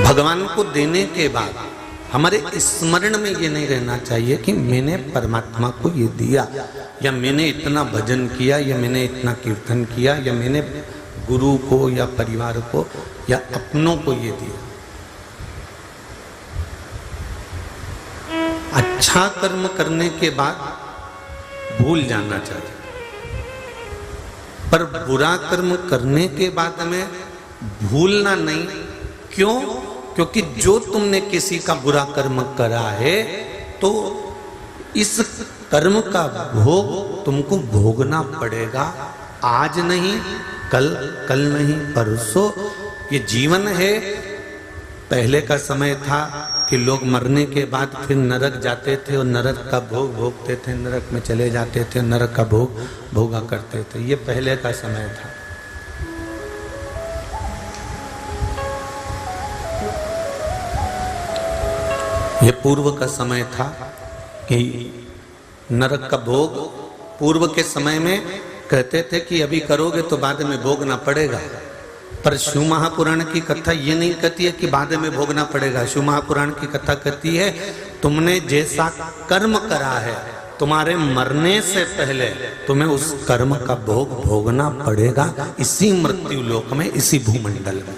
भगवान को देने के बाद हमारे स्मरण में ये नहीं रहना चाहिए कि मैंने परमात्मा को ये दिया, या मैंने इतना भजन किया, या मैंने इतना कीर्तन किया, या मैंने गुरु को या परिवार को या अपनों को ये दिया। अच्छा कर्म करने के बाद भूल जाना चाहिए, पर बुरा कर्म करने के बाद हमें भूलना नहीं। क्यों? क्योंकि जो तुमने किसी का बुरा कर्म करा है तो इस कर्म का भोग तुमको भोगना पड़ेगा। आज नहीं, कल नहीं, परसों। ये जीवन है। पहले का समय था कि लोग मरने के बाद फिर नरक जाते थे और नरक का भोग भोगते थे, नरक में चले जाते थे, नरक का भोग भोगा करते थे। ये पहले का समय था। ये पूर्व का समय था कि नरक का भोग पूर्व के समय में कहते थे कि अभी करोगे तो बाद में भोगना पड़ेगा। पर शिव महापुराण की कथा ये नहीं कहती है कि बाद में भोगना पड़ेगा। शिव महापुराण की कथा कहती है तुमने जैसा कर्म करा है, तुम्हारे मरने से पहले तुम्हें उस कर्म का भोग भोगना पड़ेगा, इसी मृत्यु लोक में, इसी भूमंडल में।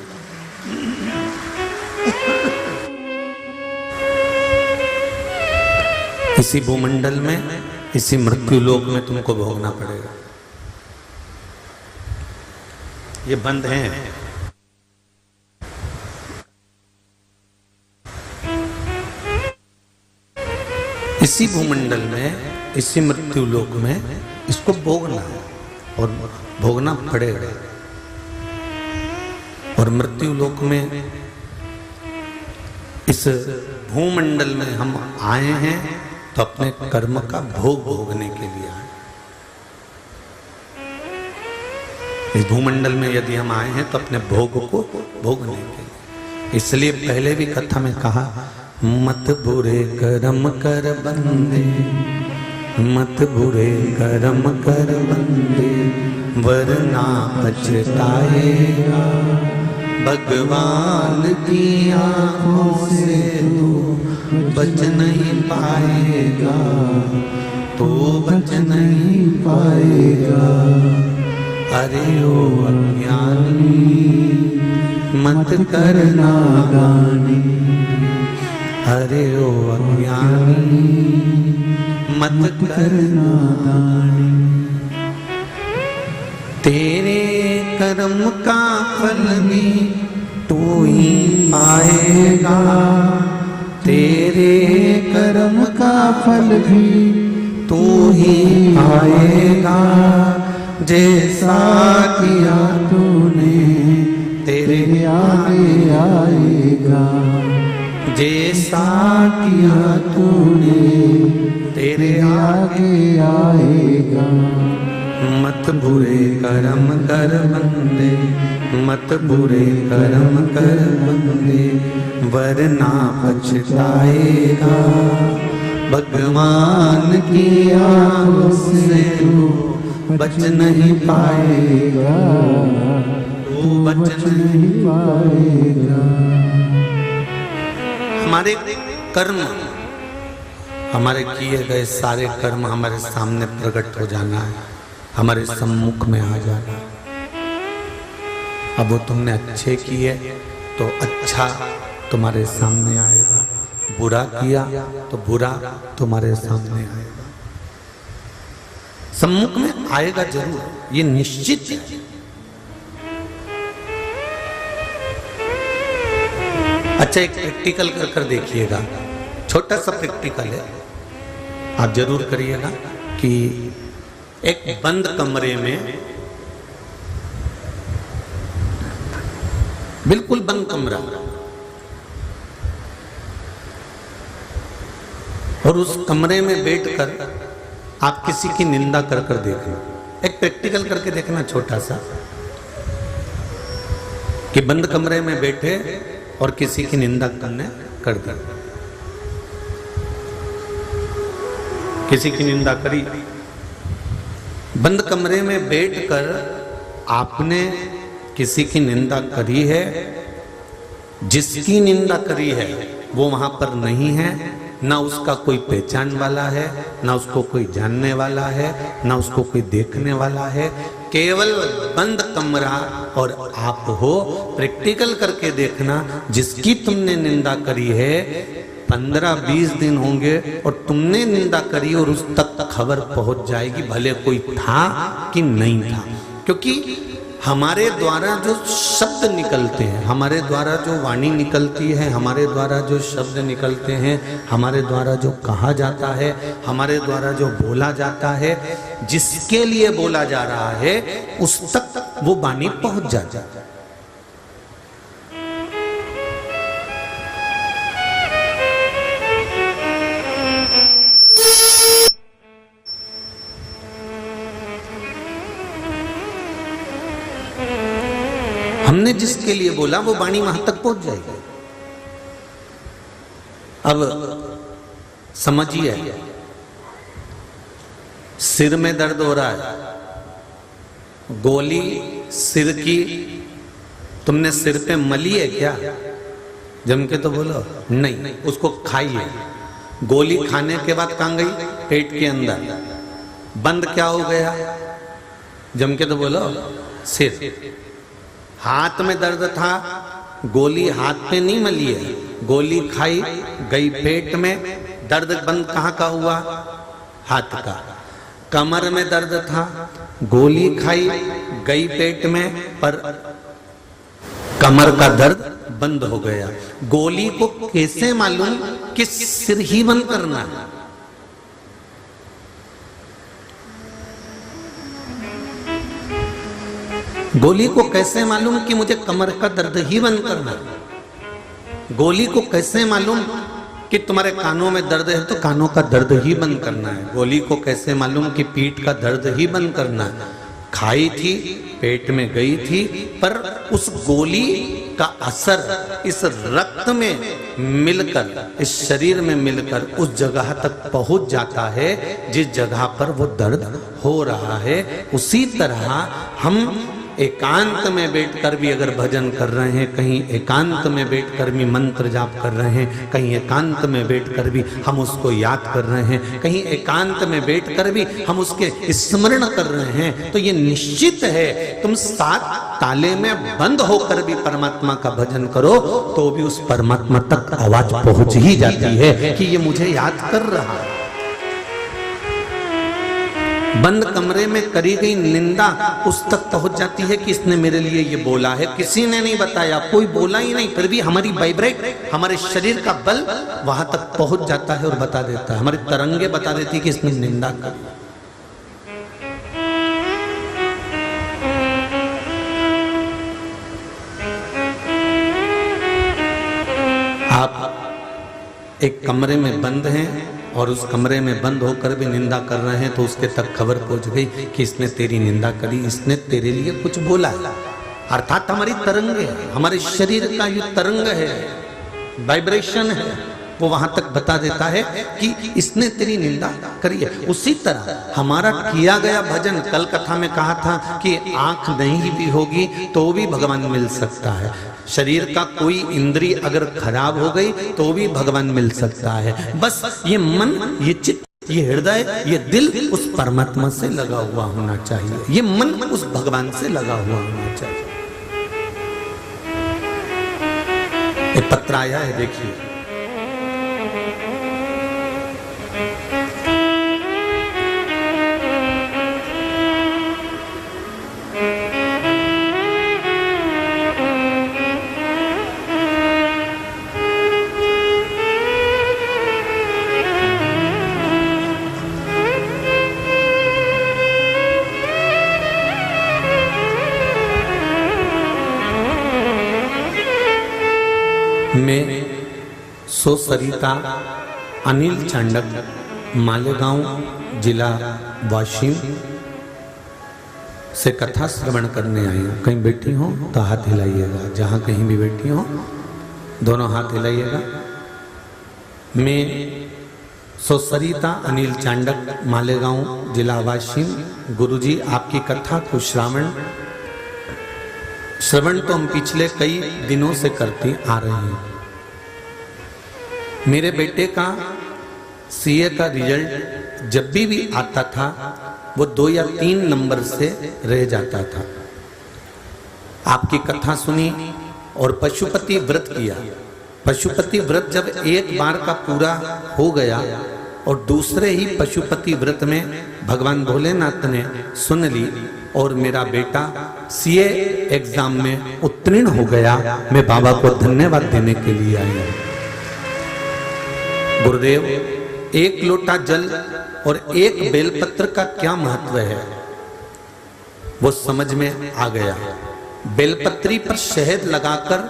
इसी भूमंडल में, इसी मृत्यु लोक में तुमको भोगना पड़ेगा। ये बंद है। इसी भूमंडल में, इसी मृत्यु लोक में इसको भोगना है और भोगना पड़ेगा। और मृत्यु लोक में, इस भूमंडल में हम आए हैं तो अपने कर्म का भोग भोगने के लिए आए। इस भूमंडल में यदि हम आए हैं तो अपने भोग को भोगने के लिए। इसलिए पहले भी कथा में कहा, मत बुरे कर्म कर बंदे, मत बुरे कर्म कर बंदे, वरना पछताएगा। भगवान की आंखों से तू बच नहीं पाएगा, तो बच नहीं पाएगा। अरे ओ अज्ञानी मत करना गानी, अरे ओ अज्ञानी मत करना गानी। तेरे कर्म का फल भी तू ही पाएगा, तेरे कर्म का फल भी तू ही पाएगा। जैसा किया तूने तेरे आगे आएगा, जैसा किया तूने तेरे आगे आएगा। मत बुरे कर्म कर बंदे, मत बुरे कर्म कर बंदे, वरना पछताएगा। भगवान की आंखों से तू बच नहीं पाएगा, तू बच नहीं पाएगा। हमारे कर्म, हमारे किए गए सारे कर्म हमारे सामने प्रकट हो जाना है, हमारे सम्मुख में आ जाना। अब वो तुमने अच्छे किए तो अच्छा तुम्हारे सामने आएगा, बुरा किया तो बुरा तुम्हारे सामने आएगा। सम्मुख में आएगा जरूर, ये निश्चित है। अच्छा, एक प्रैक्टिकल कर देखिएगा, छोटा सा प्रैक्टिकल है, आप जरूर करिएगा कि एक बंद कमरे में, बिल्कुल बंद कमरा, और उस कमरे में बैठकर आप किसी की निंदा कर देखना। एक प्रैक्टिकल करके देखना छोटा सा, कि बंद कमरे में बैठे और किसी की निंदा कर दे। किसी की निंदा करी, बंद कमरे में बैठकर आपने किसी की निंदा करी है, जिसकी निंदा करी है वो वहां पर नहीं है, ना उसका कोई पहचान वाला है, ना उसको कोई जानने वाला है, ना उसको कोई देखने वाला है। केवल बंद कमरा और आप हो। प्रैक्टिकल करके देखना, जिसकी तुमने निंदा करी है 15-20 दिन होंगे और तुमने निंदा करी और उस तक खबर पहुंच जाएगी, भले कोई था कि नहीं था। क्योंकि हमारे द्वारा जो शब्द निकलते हैं, हमारे द्वारा जो वाणी निकलती है, हमारे द्वारा जो शब्द निकलते हैं, हमारे द्वारा जो कहा जाता है, हमारे द्वारा जो बोला जाता है, जिसके लिए बोला जा रहा है उस तक वो वाणी पहुंच जाता है। हमने जिसके लिए बोला वो वाणी वहां तक पहुंच जाएगी। अब समझिए, सिर में दर्द हो रहा है, गोली सिर की तुमने सिर पे मली है क्या? जम के तो बोलो नहीं, उसको खाइए। गोली खाने के बाद कहां गई? पेट के अंदर। बंद क्या हो गया? जम के तो बोलो सिर। हाथ में दर्द था, गोली हाथ पे नहीं मली है, गोली खाई गई पेट में, दर्द बंद कहाँ का हुआ? हाथ का। कमर में दर्द था, गोली खाई गई पेट में, पर कमर का दर्द बंद हो गया। गोली को कैसे मालूम कि सिर ही बंद करना है? गोली को कैसे मालूम कि मुझे कमर का दर्द ही बंद करना है? गोली को कैसे मालूम कि तुम्हारे कानों में दर्द है तो कानों का दर्द ही बंद करना है? गोली को कैसे मालूम कि पीठ का दर्द ही बंद करना है? खाई थी, पेट में गई थी, पर उस गोली का असर इस रक्त में मिलकर, इस शरीर में मिलकर उस जगह तक पहुंच जाता है जिस जगह पर वो दर्द हो रहा है। उसी तरह हम एकांत में बैठकर भी अगर भजन कर रहे हैं, कहीं एकांत में बैठकर भी मंत्र जाप कर रहे हैं, कहीं एकांत में बैठकर भी हम उसको याद कर रहे हैं, कहीं एकांत में बैठकर भी हम उसके स्मरण कर रहे हैं, तो ये निश्चित है तुम 7 ताले में बंद होकर भी परमात्मा का भजन करो तो भी उस परमात्मा तक आवाज पहुंच ही जाती है कि ये मुझे याद कर रहा है। बंद कमरे में करी गई निंदा उस तक पहुंच जाती है कि इसने मेरे लिए ये बोला है, किसी ने नहीं बताया, कोई बोला ही नहीं, फिर भी हमारी वाइब्रेट, हमारे शरीर का बल वहां तक पहुंच जाता है और बता देता है, हमारी तरंगे बता देती है कि इसने निंदा करी। आप एक कमरे में बंद हैं और उस कमरे में बंद होकर भी निंदा कर रहे हैं तो उसके तक खबर पहुंच गई कि इसने तेरी निंदा करी, इसने तेरे लिए कुछ बोला। अर्थात हमारी तरंग है, हमारे शरीर का जो तरंग है, वाइब्रेशन है, वो वहां तक बता देता है कि इसने तेरी निंदा करी है। उसी तरह हमारा किया गया भजन, कल कथा में कहा था कि आंख नहीं भी होगी तो भी भगवान मिल सकता है, शरीर का कोई इंद्रिय अगर खराब हो गई तो भी भगवान मिल सकता है। बस ये मन, ये चित्त, ये हृदय, ये दिल उस परमात्मा से लगा हुआ होना चाहिए, ये मन उस भगवान से लगा हुआ होना चाहिए। एक पत्र आया है, देखिए। मैं सोसरिता अनिल चांडक मालेगांव जिला वाशिम से कथा श्रवण करने आई हूँ। कहीं बैठी हो तो हाथ हिलाइएगा, जहाँ कहीं भी बैठी हो दोनों हाथ हिलाइएगा। मैं सोसरिता अनिल चांडक मालेगांव जिला वाशिम, गुरुजी आपकी कथा को श्रवण श्रवण तो हम पिछले कई दिनों से करते आ रहे हैं। मेरे बेटे का सीए का रिजल्ट जब भी आता था वो 2 या 3 नंबर से रह जाता था। आपकी कथा सुनी और पशुपति व्रत किया। पशुपति व्रत जब एक बार का पूरा हो गया और दूसरे ही पशुपति व्रत में भगवान भोलेनाथ ने सुन ली और मेरा बेटा सीए एग्जाम में उत्तीर्ण हो गया। मैं बाबा को धन्यवाद देने के लिए आया। गुरुदेव, एक लोटा जल और एक बेलपत्र का क्या महत्व है वो समझ में आ गया। बेलपत्री पर शहद लगाकर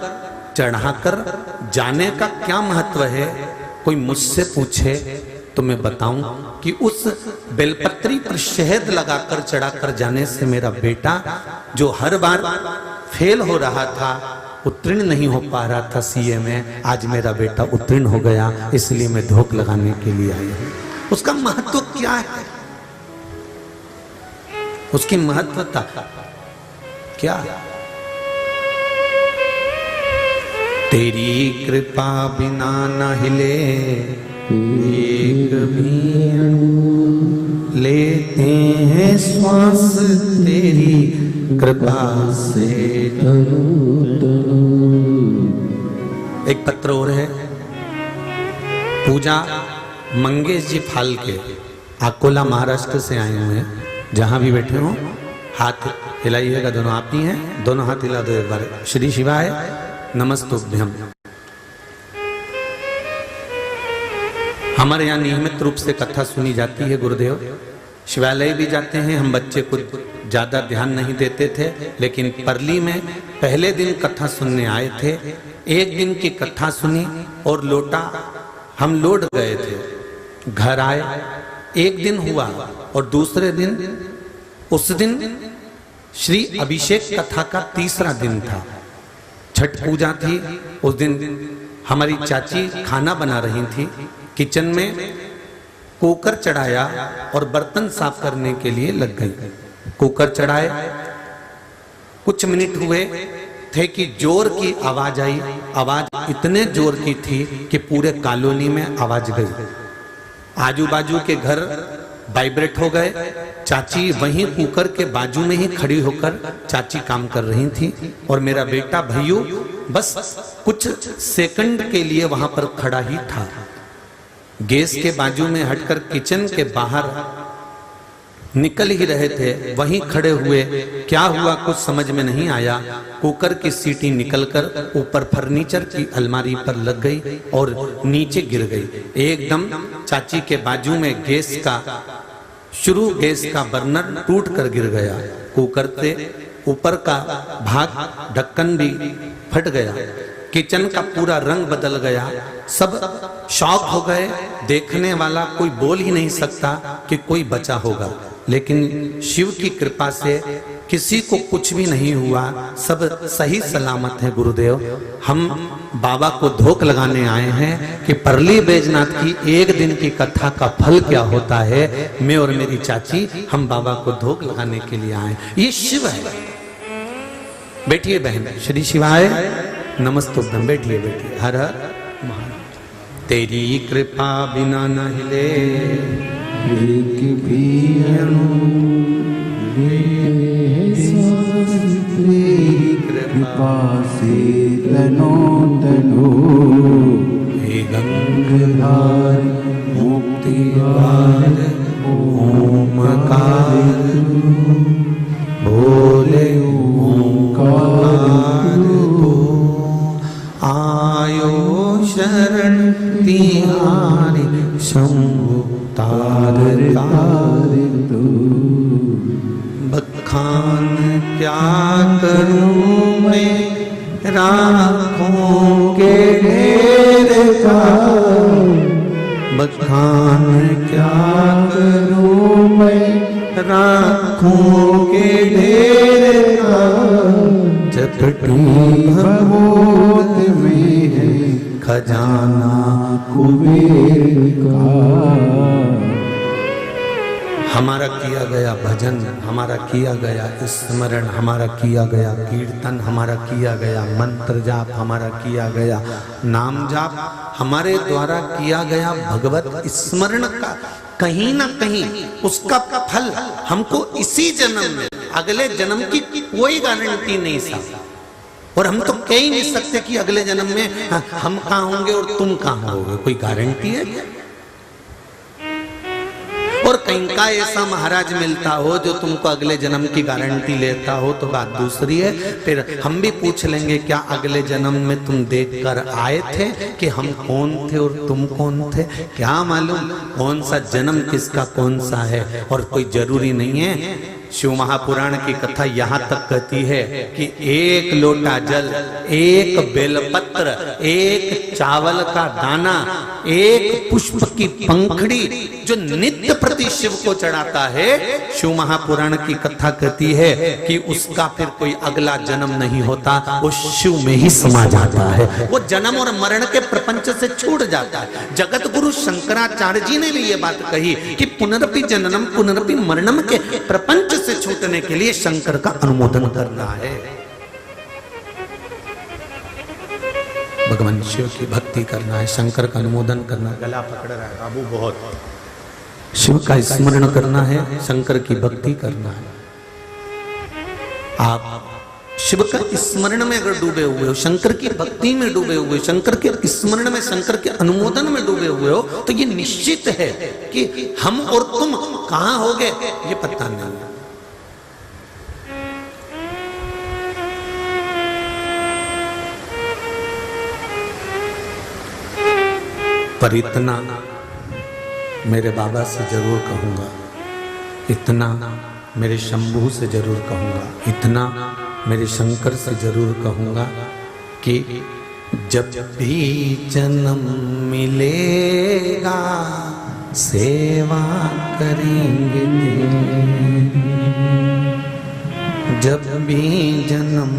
चढ़ाकर जाने का क्या महत्व है, कोई मुझसे पूछे तो मैं बताऊं कि उस बेलपत्री पर शहद लगाकर चढ़ाकर जाने से मेरा बेटा जो हर बार फेल हो रहा था, उत्तीर्ण नहीं हो पा रहा था सीए में, आज मेरा बेटा उत्तीर्ण हो गया। इसलिए मैं धोख लगाने के लिए आई हूं। उसका महत्व क्या है, उसकी महत्वता क्या है? तेरी कृपा बिना न हिले एक भी अणु, लेते हैं श्वास तेरी कृपा से। एक पत्र और है, पूजा मंगेश जी फालके अकोला महाराष्ट्र से आए हुए हैं। जहां भी बैठे हो हाथ हिलाइएगा, दोनों आप ही हैं, दोनों हाथ हिला दो एक बार। श्री शिवाय नमस्तुभ्यम। हमारे यहाँ नियमित रूप से कथा सुनी जाती है गुरुदेव। शिवालय भी जाते हैं हम। बच्चे कुछ ज्यादा ध्यान नहीं देते थे, लेकिन परली में पहले दिन कथा सुनने आए थे। एक दिन की कथा सुनी और लोटा हम लौट गए थे, घर आए। एक दिन हुआ और दूसरे दिन, उस दिन श्री अभिषेक कथा का तीसरा दिन था। छठ पूजा थी। उस दिन हमारी चाची खाना बना रही थी। किचन में कुकर चढ़ाया और बर्तन साफ करने के लिए लग गई। कुकर चढ़ाए, कुछ मिनट हुए थे कि जोर की आवाज आई। आवाज इतने जोर की थी कि पूरे कॉलोनी में आवाज गई। आजू बाजू के घर वाइब्रेट हो गए। चाची वहीं कुकर के बाजू में ही खड़ी होकर चाची काम कर रही थी और मेरा बेटा भैयू बस कुछ सेकंड के लिए वहां पर खड़ा ही था। गैस के बाजू में हटकर किचन के बाहर निकल ही रहे थे, वहीं खड़े हुए। क्या हुआ कुछ समझ में नहीं आया। कुकर की सीटी निकलकर ऊपर फर्नीचर की अलमारी पर लग गई और नीचे गिर गई। एकदम चाची के बाजू में गैस का बर्नर टूट कर गिर गया। कुकर से ऊपर का भाग ढक्कन भी फट गया। किचन का पूरा रंग बदल गया। सब शॉक हो गए। देखने वाला कोई बोल ही नहीं सकता कि कोई बचा होगा, लेकिन शिव की कृपा से किसी को कुछ भी नहीं हुआ। सब सही सलामत है गुरुदेव। हम बाबा को धोख लगाने आए हैं कि परली बैजनाथ की एक दिन की कथा का फल क्या होता है। मैं और मेरी चाची हम बाबा को धोख लगाने के लिए आए। ये शिव है। बैठिए बहन। श्री शिवाय नमस्तुभ्यम। बैठिए बैठिए। हर हर महादेव। तेरी कृपा बिना न हिले एक भी अणु, तेरी कृपा से तनो तनो, हे गंगाधार मुक्तिदार ओमकार भोले ओंकार तो आयो शरण तिहारी शंभु तार तार तू। बखान क्या करूं मैं राखों के ढेर का, बखान क्या करूं मैं राखों के ढेर का। चपटी भगोत में है खजाना कुबेर का। हमारा किया गया भजन, हमारा किया गया स्मरण, हमारा किया गया कीर्तन, हमारा किया गया मंत्र जाप, हमारा किया गया नाम जाप, हमारे द्वारा किया गया भगवत स्मरण का कहीं ना कहीं उसका फल हमको इसी जन्म में, अगले जन्म की कोई गारंटी नहीं साहब। और हम तो कह ही नहीं सकते कि अगले जन्म में हम कहाँ होंगे और तुम कहाँ होगे, कोई गारंटी है क्या? और कहीं का ऐसा महाराज मिलता हो जो तुमको अगले जन्म की गारंटी लेता हो तो बात दूसरी है। फिर हम भी पूछ लेंगे क्या अगले जन्म में तुम देख कर आए थे कि हम कौन थे और तुम कौन थे? क्या मालूम कौन सा जन्म किसका कौन सा है, और कोई जरूरी नहीं है। शिव महापुराण की कथा यहाँ तक कहती है कि एक लोटा जल, एक बेलपत्र, एक चावल का दाना, एक पुष्प की पंखड़ी जो नित्य प्रति शिव को चढ़ाता है, शिव महापुराण की कथा कहती है कि उसका फिर कोई अगला जन्म नहीं होता, वो शिव में ही समा जाता है, वो जन्म और मरण के प्रपंच से छूट जाता है। जगत गुरु शंकराचार्य जी ने भी ये बात कही कि पुनरपि जननम पुनरपि मरणम के प्रपंच से छूटने के लिए शंकर का अनुमोदन करना है, भगवान शिव की भक्ति करना है, शंकर का अनुमोदन करना। गला पकड़ रहा है बाबू बहुत। शिव का स्मरण करना है, शंकर की भक्ति करना है। आप शिव का स्मरण में अगर डूबे हुए हो, शंकर की भक्ति में डूबे हुए हो, शंकर के स्मरण में, शंकर के अनुमोदन में डूबे हुए हो, तो ये निश्चित है कि हम और तुम कहां होगे ये पता नहीं है। पर इतना मेरे बाबा से जरूर कहूँगा, इतना मेरे शंभू से जरूर कहूँगा, इतना मेरे शंकर से जरूर कहूँगा कि जब भी जन्म मिलेगा सेवा करेंगे, जब भी जन्म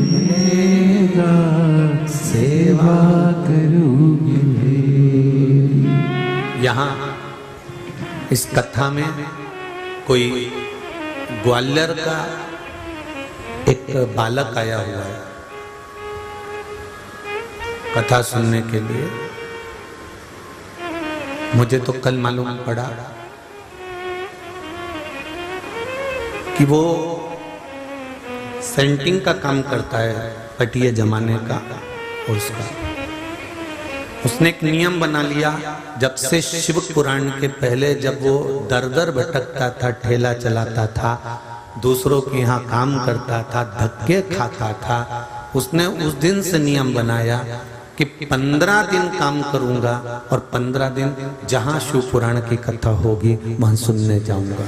मिलेगा सेवा करूँगी। यहाँ इस कथा में कोई ग्वालियर का एक बालक आया हुआ है कथा सुनने के लिए। मुझे तो कल मालूम पड़ा कि वो सेंटिंग का काम करता है, पटिया जमाने का। और उसने एक नियम बना लिया, जब से शिव पुराण के पहले जब वो दर दर भटकता था, ठेला चलाता था, दूसरों के यहाँ काम करता था, धक्के खाता था, उसने उस दिन से नियम बनाया कि 15 दिन काम करूंगा और 15 दिन जहां शिव पुराण की कथा होगी वहां सुनने जाऊंगा।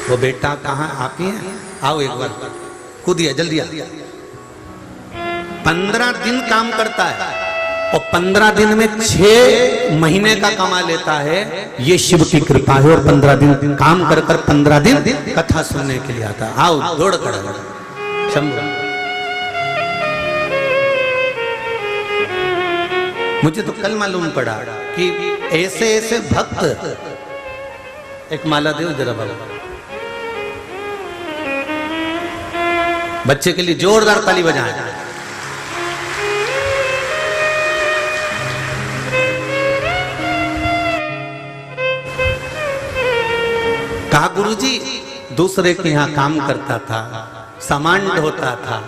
वो बेटा कहाँ? आप ही हैं, आओ एक बार, कूदिए जल्दी। 15 दिन काम करता है और 15 दिन में 6 महीने का कमा लेता है। ये शिव की कृपा है। और 15 दिन काम कर 15 दिन कथा सुनने के लिए आता है। आओ दौड़ कर शंभू। मुझे तो कल मालूम पड़ा कि ऐसे ऐसे भक्त, एक माला दो जरा बाबा, बच्चे के लिए जोरदार ताली बजाएं। कहा गुरुजी दूसरे के यहाँ काम करता था, सामान ढोता था,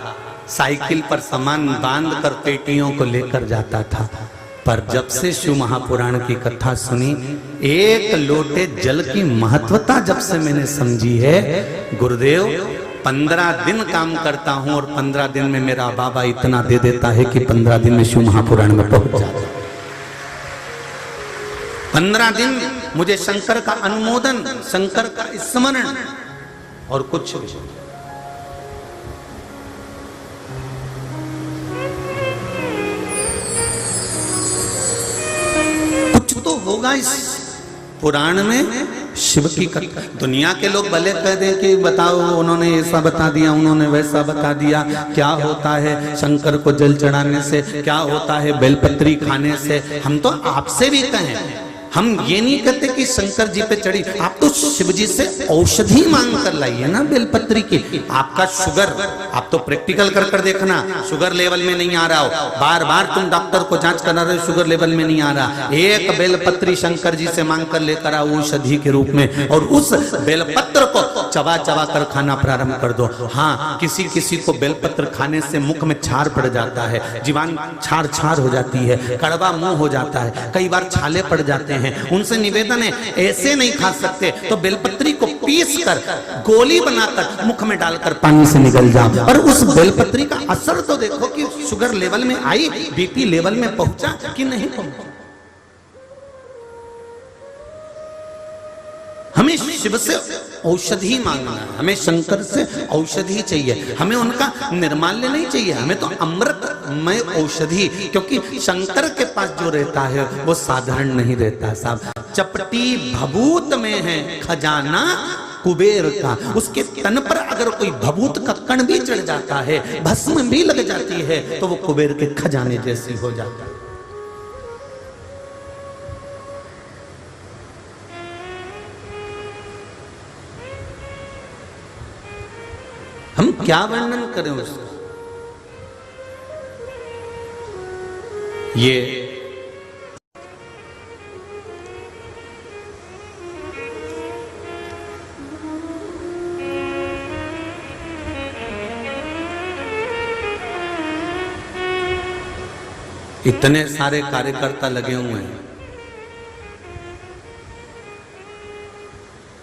साइकिल पर सामान बांध कर पेटियों को लेकर जाता था, पर जब से शिव महापुराण की कथा सुनी, एक लोटे जल की महत्वता जब से मैंने समझी है, गुरुदेव 15 दिन काम करता हूं और 15 दिन में मेरा बाबा इतना दे देता है कि 15 दिन में शिव महापुराण में पहुंच जाता। 15 दिन मुझे शंकर का अनुमोदन, शंकर का स्मरण और कुछ तो होगा इस पुराण में शिव की कथा। दुनिया के लोग भले कह दें कि बताओ उन्होंने ऐसा बता दिया, उन्होंने वैसा बता दिया, क्या होता है शंकर को जल चढ़ाने से, क्या होता है बेलपत्री खाने से। हम तो आपसे भी कहें हम ये नहीं कहते कि शंकर जी पे चढ़ी, आप तो शिव जी से औषधि मांग कर लाइए ना बेलपत्री की। आपका शुगर, आप तो प्रैक्टिकल कर कर देखना, शुगर लेवल में नहीं आ रहा हो, बार बार तुम डॉक्टर को जांच करा रहे हो, शुगर लेवल में नहीं आ रहा, एक बेलपत्री शंकर जी से मांग कर लेकर आओ औषधि के रूप में, और उस बेलपत्र को चबा चबा कर खाना प्रारंभ कर दो। हाँ, किसी किसी को बेलपत्र खाने से मुख में छार पड़ जाता है, जीवान छार छार हो जाती है, कड़वा मुंह हो जाता है, कई बार छाले पड़ जाते हैं। उनसे निवेदन है, ऐसे नहीं खा सकते तो बेलपत्री को पीस कर गोली बनाकर मुख में डालकर पानी से निकल जाओ। और उस बेलपत्री का असर तो देखो कि शुगर लेवल में आई, बीपी लेवल में पहुंचा कि नहीं पहुंचा। हमें शिव से औषधि मांगना है, हमें शंकर से औषधि चाहिए, हमें उनका निर्माल्य नहीं चाहिए, हमें तो अमृतमय औषधि। क्योंकि शंकर के पास जो रहता है वो साधारण नहीं रहता साहब, चपटी भभूत में है खजाना कुबेर का। उसके तन पर अगर कोई भभूत का कण भी चढ़ जाता है, भस्म भी लग जाती है, तो वो कुबेर के खजाने जैसी हो जाता है। हम क्या वर्णन करें उसका। ये इतने सारे कार्यकर्ता लगे हुए हैं,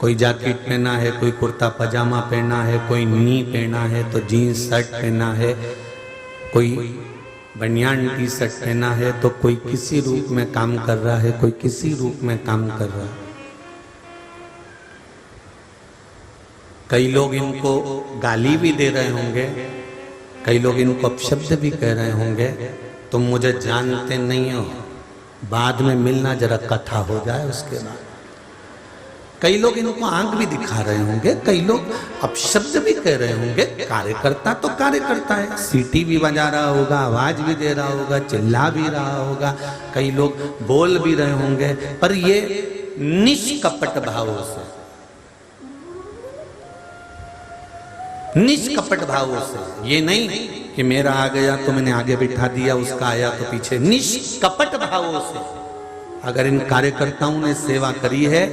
कोई जैकेट पहना है, कोई कुर्ता पजामा पहना है, कोई नी पहना है, तो जीन्स शर्ट पहना है, कोई बनियान टी शर्ट पहना है, तो कोई किसी रूप में काम कर रहा है, कोई किसी रूप में काम कर रहा है। कई लोग इनको गाली भी दे रहे होंगे, कई लोग इनको अपशब्द भी कह रहे होंगे, तुम मुझे जानते नहीं हो, बाद में मिलना, जरा कथा हो जाए उसके बाद। कई लोग इनको आंख भी दिखा रहे होंगे, कई लोग अपशब्द भी कह रहे होंगे। कार्यकर्ता तो कार्यकर्ता है, सीटी भी बजा रहा होगा, आवाज भी दे रहा होगा, चिल्ला भी रहा होगा, कई लोग बोल भी रहे होंगे, पर ये निष्कपट भावों से, निष्कपट भावों से, ये नहीं कि मेरा आ गया तो मैंने आगे बिठा दिया, उसका आया तो पीछे, निष्कपट भावों से अगर इन कार्यकर्ताओं ने सेवा करी है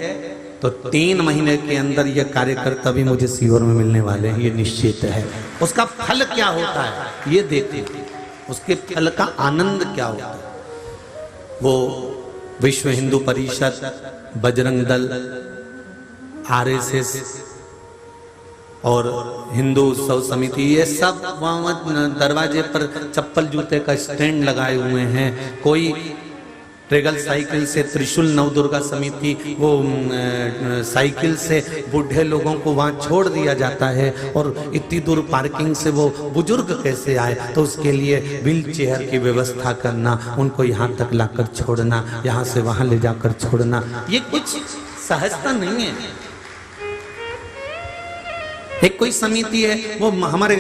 तो 3 महीने के अंदर ये कार्यकर्ता भी मुझे सीहोर में मिलने वाले हैं, ये निश्चित है। उसका फल क्या होता है ये देखिए, उसके फल का आनंद क्या होता है। वो विश्व हिंदू परिषद, बजरंग दल, RSS और हिंदू उत्सव समिति, ये सब वहाँ दरवाजे पर चप्पल जूते का स्टैंड लगाए हुए हैं। कोई ट्रेगल साइकिल से, त्रिशूल नवदुर्गा समिति, वो साइकिल से बूढ़े लोगों को वहाँ छोड़ दिया जाता है, और इतनी दूर पार्किंग से वो बुजुर्ग कैसे आए, तो उसके लिए व्हील चेयर की व्यवस्था करना, उनको यहाँ तक लाकर छोड़ना, यहाँ से वहाँ ले जाकर छोड़ना, ये कुछ सहजता नहीं है। एक कोई समिति है, वो हमारे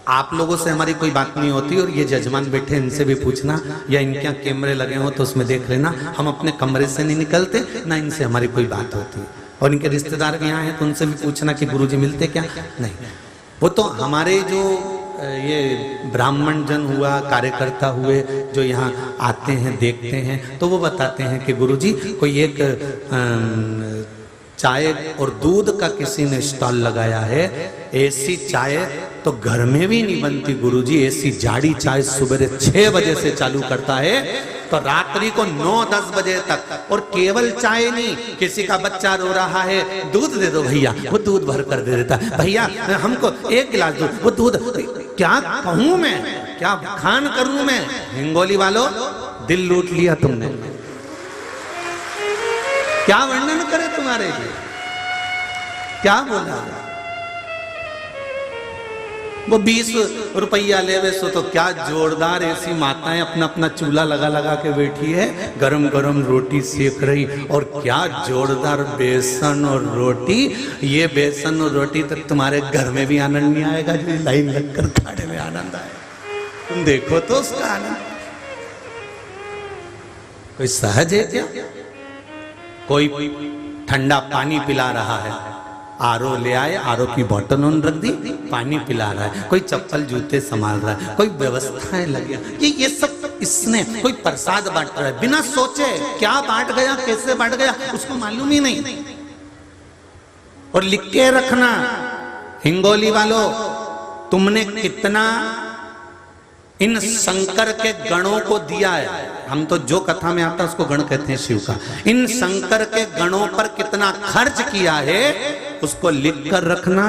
आप लोगों से हमारी कोई बात नहीं होती, और ये जजमान बैठे, इनसे भी पूछना, या इनके यहाँ कैमरे लगे हो तो उसमें देख लेना, हम अपने कमरे से नहीं निकलते, ना इनसे हमारी कोई बात होती। और इनके रिश्तेदार भी यहाँ हैं तो उनसे भी पूछना कि गुरुजी मिलते क्या, नहीं। वो तो हमारे जो ये ब्राह्मण जन हुआ, कार्यकर्ता हुए, जो यहाँ आते हैं, देखते हैं, तो वो बताते हैं कि गुरुजी कोई एक चाय और दूध का किसी ने स्टॉल लगाया है, ऐसी चाय तो घर में भी नहीं बनती गुरुजी, ऐसी जाड़ी चाय सुबह 6 बजे से चालू करता है तो रात्रि को 9-10 बजे तक। और केवल चाय नहीं, किसी का बच्चा रो रहा है, दूध दे दो भैया, वो दूध भर कर दे देता है, भैया हमको 1 गिलास दूध, वो दूध। क्या कहूं मैं, क्या खान करूं मैं। हिंगोली वालों, दिल लूट लिया तुमने, क्या वर्णन करे तुम्हारे लिए, क्या बोला। वो 20 रुपया ले वैसो तो क्या जोरदार ऐसी माताएं अपना अपना चूल्हा लगा लगा के बैठी है, गरम गरम रोटी सेक रही, और क्या जोरदार बेसन और रोटी। ये बेसन और रोटी तो तुम्हारे घर में भी आनंद नहीं आएगा जो लाइन लगकर खाने में आनंद आए। तुम देखो तो उसका आनंद। कोई सहज है क्या? कोई ठंडा पानी पिला रहा है, आरओ ले आए, आरओ की बोतल उन रख दी, पानी पिला रहा है, कोई चप्पल जूते संभाल रहा है, कोई व्यवस्थाएं लगी, ये सब इसने, कोई प्रसाद बांट रहा है बिना सोचे, क्या बांट गया, कैसे बांट गया, उसको मालूम ही नहीं। और लिख के रखना, हिंगोली वालों, तुमने कितना इन शंकर के गणों को दिया है। हम तो जो कथा में आता है उसको गण कहते हैं शिव का। इन शंकर के गणों पर कितना खर्च किया है उसको लिख कर रखना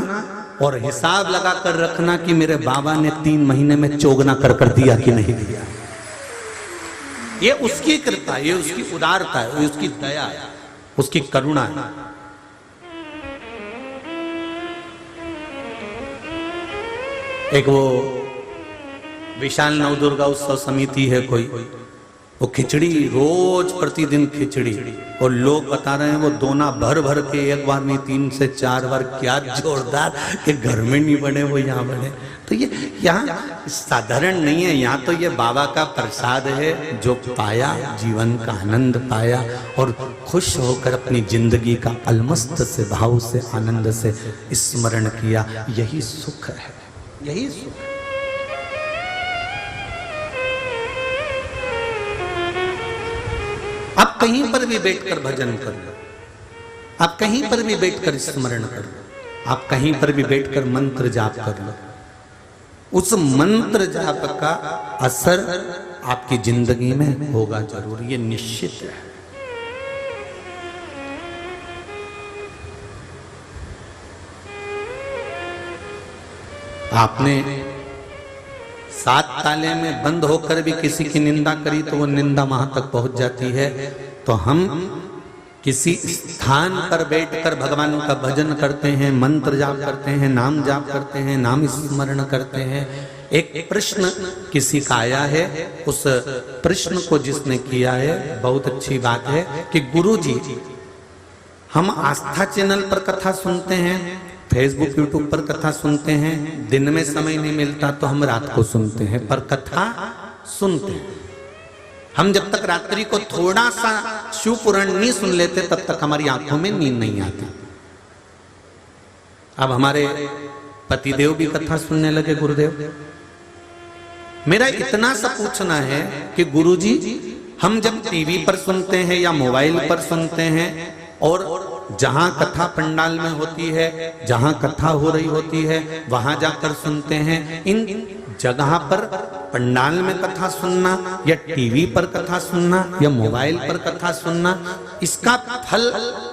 और हिसाब लगा कर रखना कि मेरे बाबा ने 3 महीने में चोगना कर दिया कि नहीं दिया। ये उसकी कृपा, ये उसकी उदारता है, ये उसकी दया है, उसकी करुणा है। एक वो विशाल नवदुर्गा उत्सव समिति है कोई, वो खिचड़ी रोज प्रतिदिन खिचड़ी, और लोग बता रहे हैं वो दोना भर भर के एक बार नहीं 3 से 4 बार, क्या जोरदार कि घर में नहीं बने वो यहाँ बने। तो ये यहाँ साधारण नहीं है, यहाँ तो ये बाबा का प्रसाद है जो पाया, जीवन का आनंद पाया और खुश होकर अपनी जिंदगी का अलमस्त से भाव से आनंद से स्मरण किया। यही सुख है, यही सुख है। आप कहीं पर भी बैठकर भजन कर लो, आप कहीं पर भी बैठकर स्मरण कर लो, आप कहीं पर भी बैठकर मंत्र जाप कर लो, उस मंत्र जाप का असर आपकी जिंदगी में होगा जरूर, ये निश्चित है। आपने 7 ताले में बंद होकर भी किसी की निंदा करी तो वो निंदा वहां तक पहुंच जाती है। तो हम किसी स्थान पर बैठकर भगवान का भजन करते हैं, मंत्र जाप करते हैं, नाम जाप करते हैं, नाम स्मरण करते हैं। एक प्रश्न किसी का आया है, उस प्रश्न को जिसने किया है, बहुत अच्छी बात है कि गुरुजी हम आस्था चैनल पर कथा सुनते हैं, फेसबुक यूट्यूब पर कथा सुनते हैं, दिन में समय नहीं मिलता तो हम रात को सुनते हैं, पर कथा सुनते हैं। हम जब तक रात्रि को थोड़ा सा शिव पुराण नहीं सुन लेते तब तक हमारी आंखों में नींद नहीं आती। अब हमारे पतिदेव भी कथा सुनने लगे गुरुदेव। मेरा इतना सा पूछना है कि गुरुजी हम जब टीवी पर सुनते हैं या मोबाइल पर सुनते हैं और जहां कथा पंडाल में होती है, जहां कथा हो रही होती है, वहां जाकर सुनते हैं, इन जगह पर पंडाल में कथा सुनना या टीवी पर कथा सुनना या मोबाइल पर कथा सुनना, इसका फल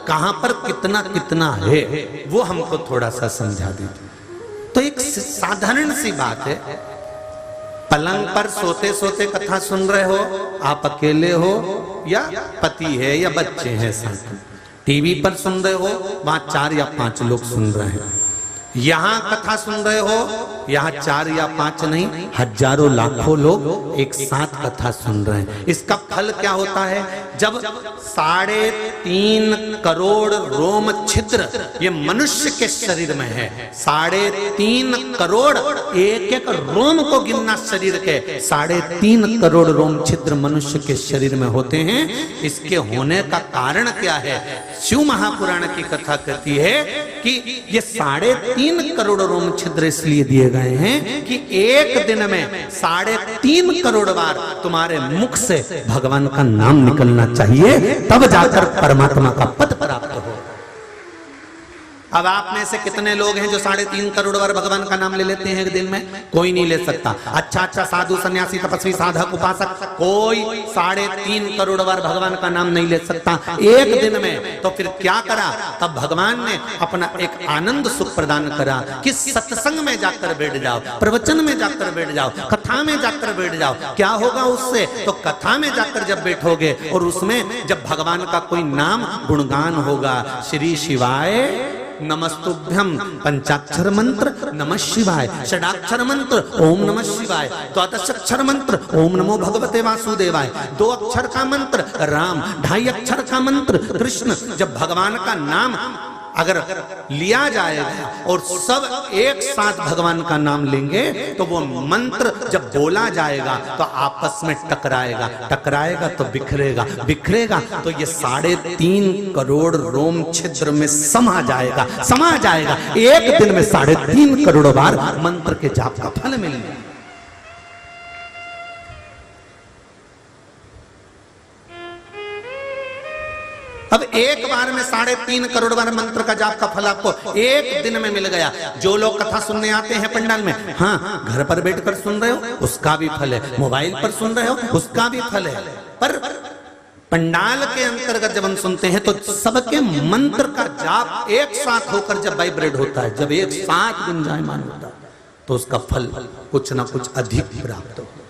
कहां पर कितना कितना है वो हमको थोड़ा सा समझा दीजिए। तो एक साधारण सी बात है, पलंग पर सोते सोते कथा सुन रहे हो, आप अकेले हो या पति है या बच्चे हैं साथ में, टीवी पर सुन रहे हो, वहां 4 या 5 लोग सुन रहे हैं, यहां कथा सुन रहे हो, यहां 4 या 5 नहीं, हजारों लाखों लोग एक साथ कथा सुन रहे हैं। इसका फल क्या होता है? जब 3.5 करोड़ रोम छिद्र ये मनुष्य के शरीर में है, 3.5 करोड़, एक एक रोम को गिनना शरीर के, 3.5 करोड़ रोम छिद्र मनुष्य के शरीर में होते हैं। इसके होने का कारण क्या है? शिव महापुराण की कथा कहती है कि ये 3.5 करोड़ रोम छिद्र इसलिए दिए गए हैं कि एक दिन में 3.5 करोड़ बार तुम्हारे मुख से भगवान का नाम निकलना चाहिए, तब जाकर परमात्मा का पद प्राप्त हो। अब आप में से कितने लोग हैं जो 3.5 करोड़ बार भगवान का नाम ले लेते हैं एक दिन में? कोई नहीं ले सकता। अच्छा साधु सन्यासी तपस्वी साधक उपासक कोई 3.5 करोड़ बार भगवान का नाम नहीं ले सकता एक दिन में। तो फिर क्या करा? तब भगवान ने अपना एक आनंद सुख प्रदान करा कि सत्संग में जाकर बैठ जाओ, प्रवचन में जाकर बैठ जाओ, कथा में जाकर बैठ जाओ। क्या होगा उससे? तो कथा में जाकर जब बैठोगे और उसमें जब भगवान का कोई नाम गुणगान होगा, श्री शिवाय नमस्तुभ्यम, पंचाक्षर मंत्र नमः शिवाय, षडाक्षर मंत्र ओम नमः शिवाय, द्वादशाक्षर मंत्र ओम नमो भगवते वासुदेवाय, 2 अक्षर का मंत्र राम, 2.5 अक्षर का मंत्र कृष्ण। जब भगवान का नाम अगर लिया जाएगा और सब एक साथ भगवान का नाम लेंगे तो वो मंत्र जब बोला जाएगा तो आपस में टकराएगा, टकराएगा तो बिखरेगा, बिखरेगा तो ये 3.5 करोड़ रोम छिद्र में समा जाएगा, समा जाएगा। एक दिन में 3.5 करोड़ बार मंत्र के जाप का फल मिलेगा। अब एक बार में 3.5 करोड़ बार मंत्र का जाप का फल आपको एक दिन में मिल गया। जो लोग कथा सुनने आते हैं पंडाल में, हाँ घर पर बैठकर सुन रहे हो उसका भी फल है, मोबाइल पर सुन रहे हो उसका भी फल है, पर पंडाल के अंतर्गत जब हम सुनते हैं तो सबके मंत्र का जाप एक साथ होकर जब वाइब्रेट होता है, जब एक साथ गुंजायमान होता है तो उसका फल कुछ ना कुछ अधिक प्राप्त होता है।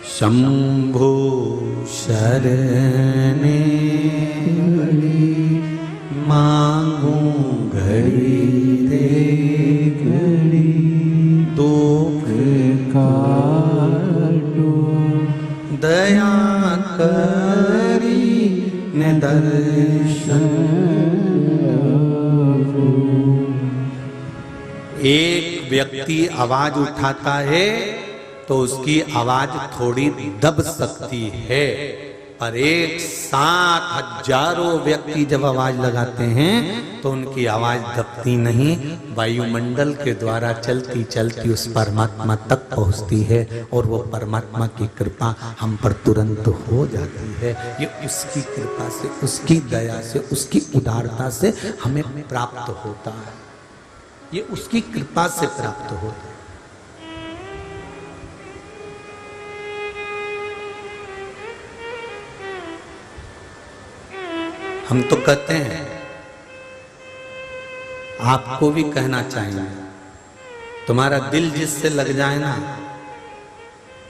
शंभो शरणे मांगू घड़ी दे घड़ी, दुख काटो दया करी ने दर्शन। एक व्यक्ति आवाज उठाता है तो उसकी आवाज थोड़ी दब सकती है, पर एक साथ हजारों व्यक्ति जब आवाज लगाते हैं तो उनकी आवाज दबती नहीं, वायुमंडल के द्वारा चलती चलती उस परमात्मा तक पहुंचती है और वो परमात्मा की कृपा हम पर तुरंत हो जाती है। ये उसकी कृपा से, उसकी दया से, उसकी उदारता से हमें प्राप्त होता है, ये उसकी कृपा से प्राप्त होता है। हम तो कहते हैं, आपको भी कहना चाहिए, तुम्हारा दिल जिससे लग जाए ना,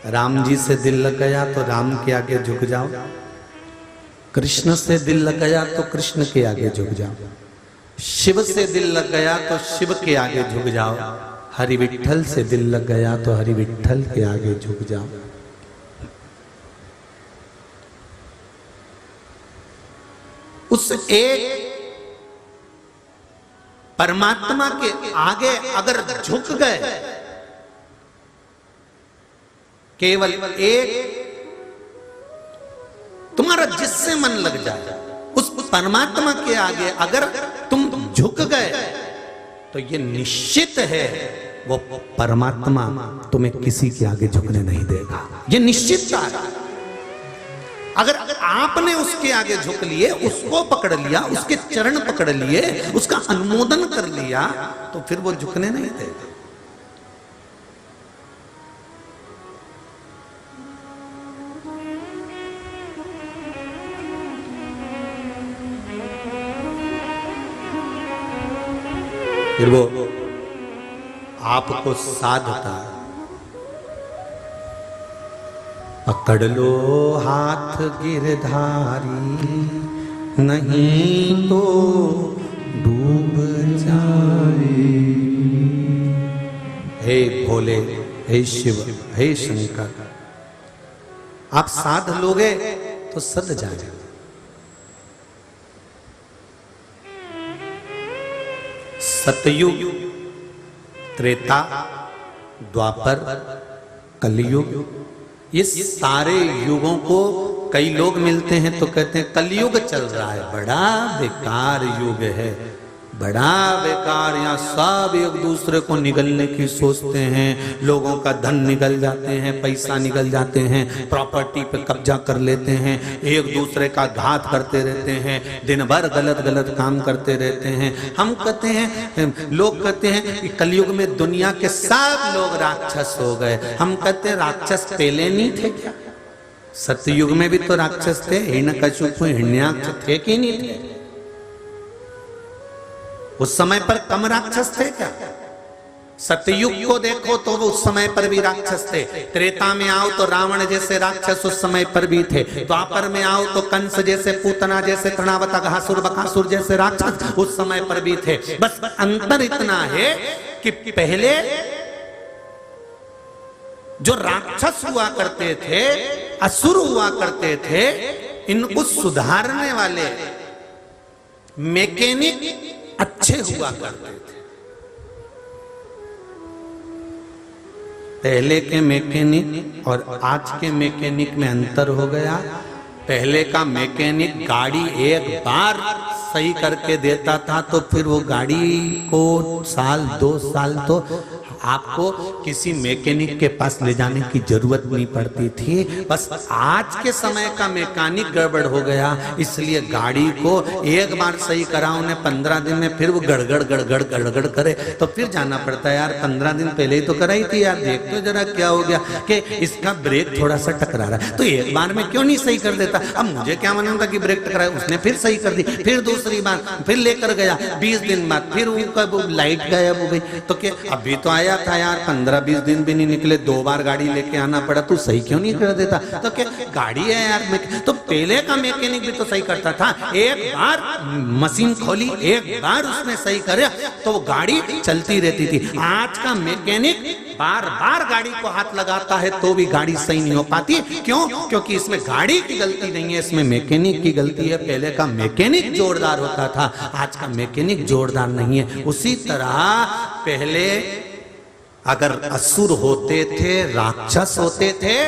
राम जी से दिल लग गया तो राम के आगे झुक जाओ, कृष्ण से दिल लग गया तो कृष्ण के आगे झुक जाओ, शिव से दिल लग गया तो शिव के आगे झुक जाओ, हरि विठ्ठल से दिल लग गया तो हरि विठ्ठल के आगे झुक जाओ। उस एक परमात्मा के आगे अगर झुक गए, केवल एक तुम्हारा जिससे मन लग जाए उस परमात्मा के आगे अगर तुम झुक गए तो ये निश्चित है वो परमात्मा तुम्हें किसी के आगे झुकने नहीं देगा, ये निश्चित है। अगर आपने उसके आगे झुक लिए, उसको पकड़ लिया, उसके चरण पकड़ लिए, उसका अनुमोदन कर लिया तो फिर वो झुकने नहीं देगा। फिर वो आपको साधता, पकड़ लो हाथ गिरधारी नहीं तो डूब जाए। हे भोले, हे शिव, हे शंकर, आप साध लोगे तो सद जाए। सतयुग, त्रेता, द्वापर, कलयुग, ये सारे युगों को कई लोग मिलते हैं तो कहते हैं कलयुग चल रहा है, बड़ा बेकार युग है, बड़ा बेकार, यहाँ सब एक दूसरे को निगलने की सोचते हैं, लोगों का धन निगल जाते हैं, पैसा निगल जाते हैं, प्रॉपर्टी पे कब्जा कर लेते हैं, एक दूसरे का घात करते रहते हैं, दिन भर गलत गलत काम करते रहते हैं। हम कहते हैं, लोग कहते हैं कि कलयुग में दुनिया के सब लोग राक्षस हो गए। हम कहते हैं राक्षस पहले नहीं थे क्या? सतयुग में भी तो राक्षस थे, हिरण्यकशिपु हिरण्याक्ष थे कि नहीं थे? उस समय पर कम राक्षस थे क्या? सतयुग को देखो तो वो उस समय पर भी राक्षस थे। त्रेता में आओ तो रावण जैसे राक्षस उस समय पर भी थे। द्वापर में आओ तो कंस जैसे, पूतना जैसे, तृणावत, अघासुर, बकासुर जैसे राक्षस उस समय पर भी थे। बस अंतर इतना है कि पहले जो राक्षस हुआ करते थे असुर हुआ करते थे, इनको सुधारने वाले मैकेनिक अच्छे हुआ करते थे। पहले के मैकेनिक और आज के मैकेनिक में अंतर हो गया। पहले का मैकेनिक गाड़ी एक बार सही करके देता था तो फिर वो गाड़ी को साल 2 साल तो आपको किसी मैकेनिक के पास ले जाने की जरूरत नहीं पड़ती थी। बस आज के समय का मैकेनिक गड़बड़ हो गया, इसलिए गाड़ी को एक बार सही करा उन्हें 15 दिन में फिर वो गड़गड़ गड़गड़ गड़गड़ करे तो फिर जाना पड़ता है। यार 15 दिन पहले ही तो कराई थी यार, देख तो जरा क्या हो गया कि इसका ब्रेक थोड़ा सा टकरा रहा है, तो एक बार में क्यों नहीं सही कर देता। अब मुझे क्या मालूम था कि ब्रेक टकराया, उसने फिर सही कर दी, फिर दूसरी बार फिर लेकर गया, 20 दिन बाद फिर उनका लाइट गायब हो गई। तो क्या अभी तो आया था यार, 15-20 दिन भी नहीं निकले, 2 बार गाड़ी लेके आना पड़ा, तू सही क्यों नहीं कर देता। तो क्या गाड़ी है यार, तो पहले का मैकेनिक भी तो सही करता था। एक बार मशीन खोली, एक बार उसने सही करे तो वो गाड़ी चलती रहती थी। आज का मैकेनिक बार बार गाड़ी को हाथ लगाता है तो भी गाड़ी सही नहीं हो पाती। क्यों? क्योंकि इसमें गाड़ी की गलती नहीं है, इसमें मैकेनिक की गलती है। पहले का मैकेनिक जोरदार होता था, आज का मैकेनिक जोरदार नहीं है। उसी तरह पहले अगर असुर होते थे, राक्षस होते थे,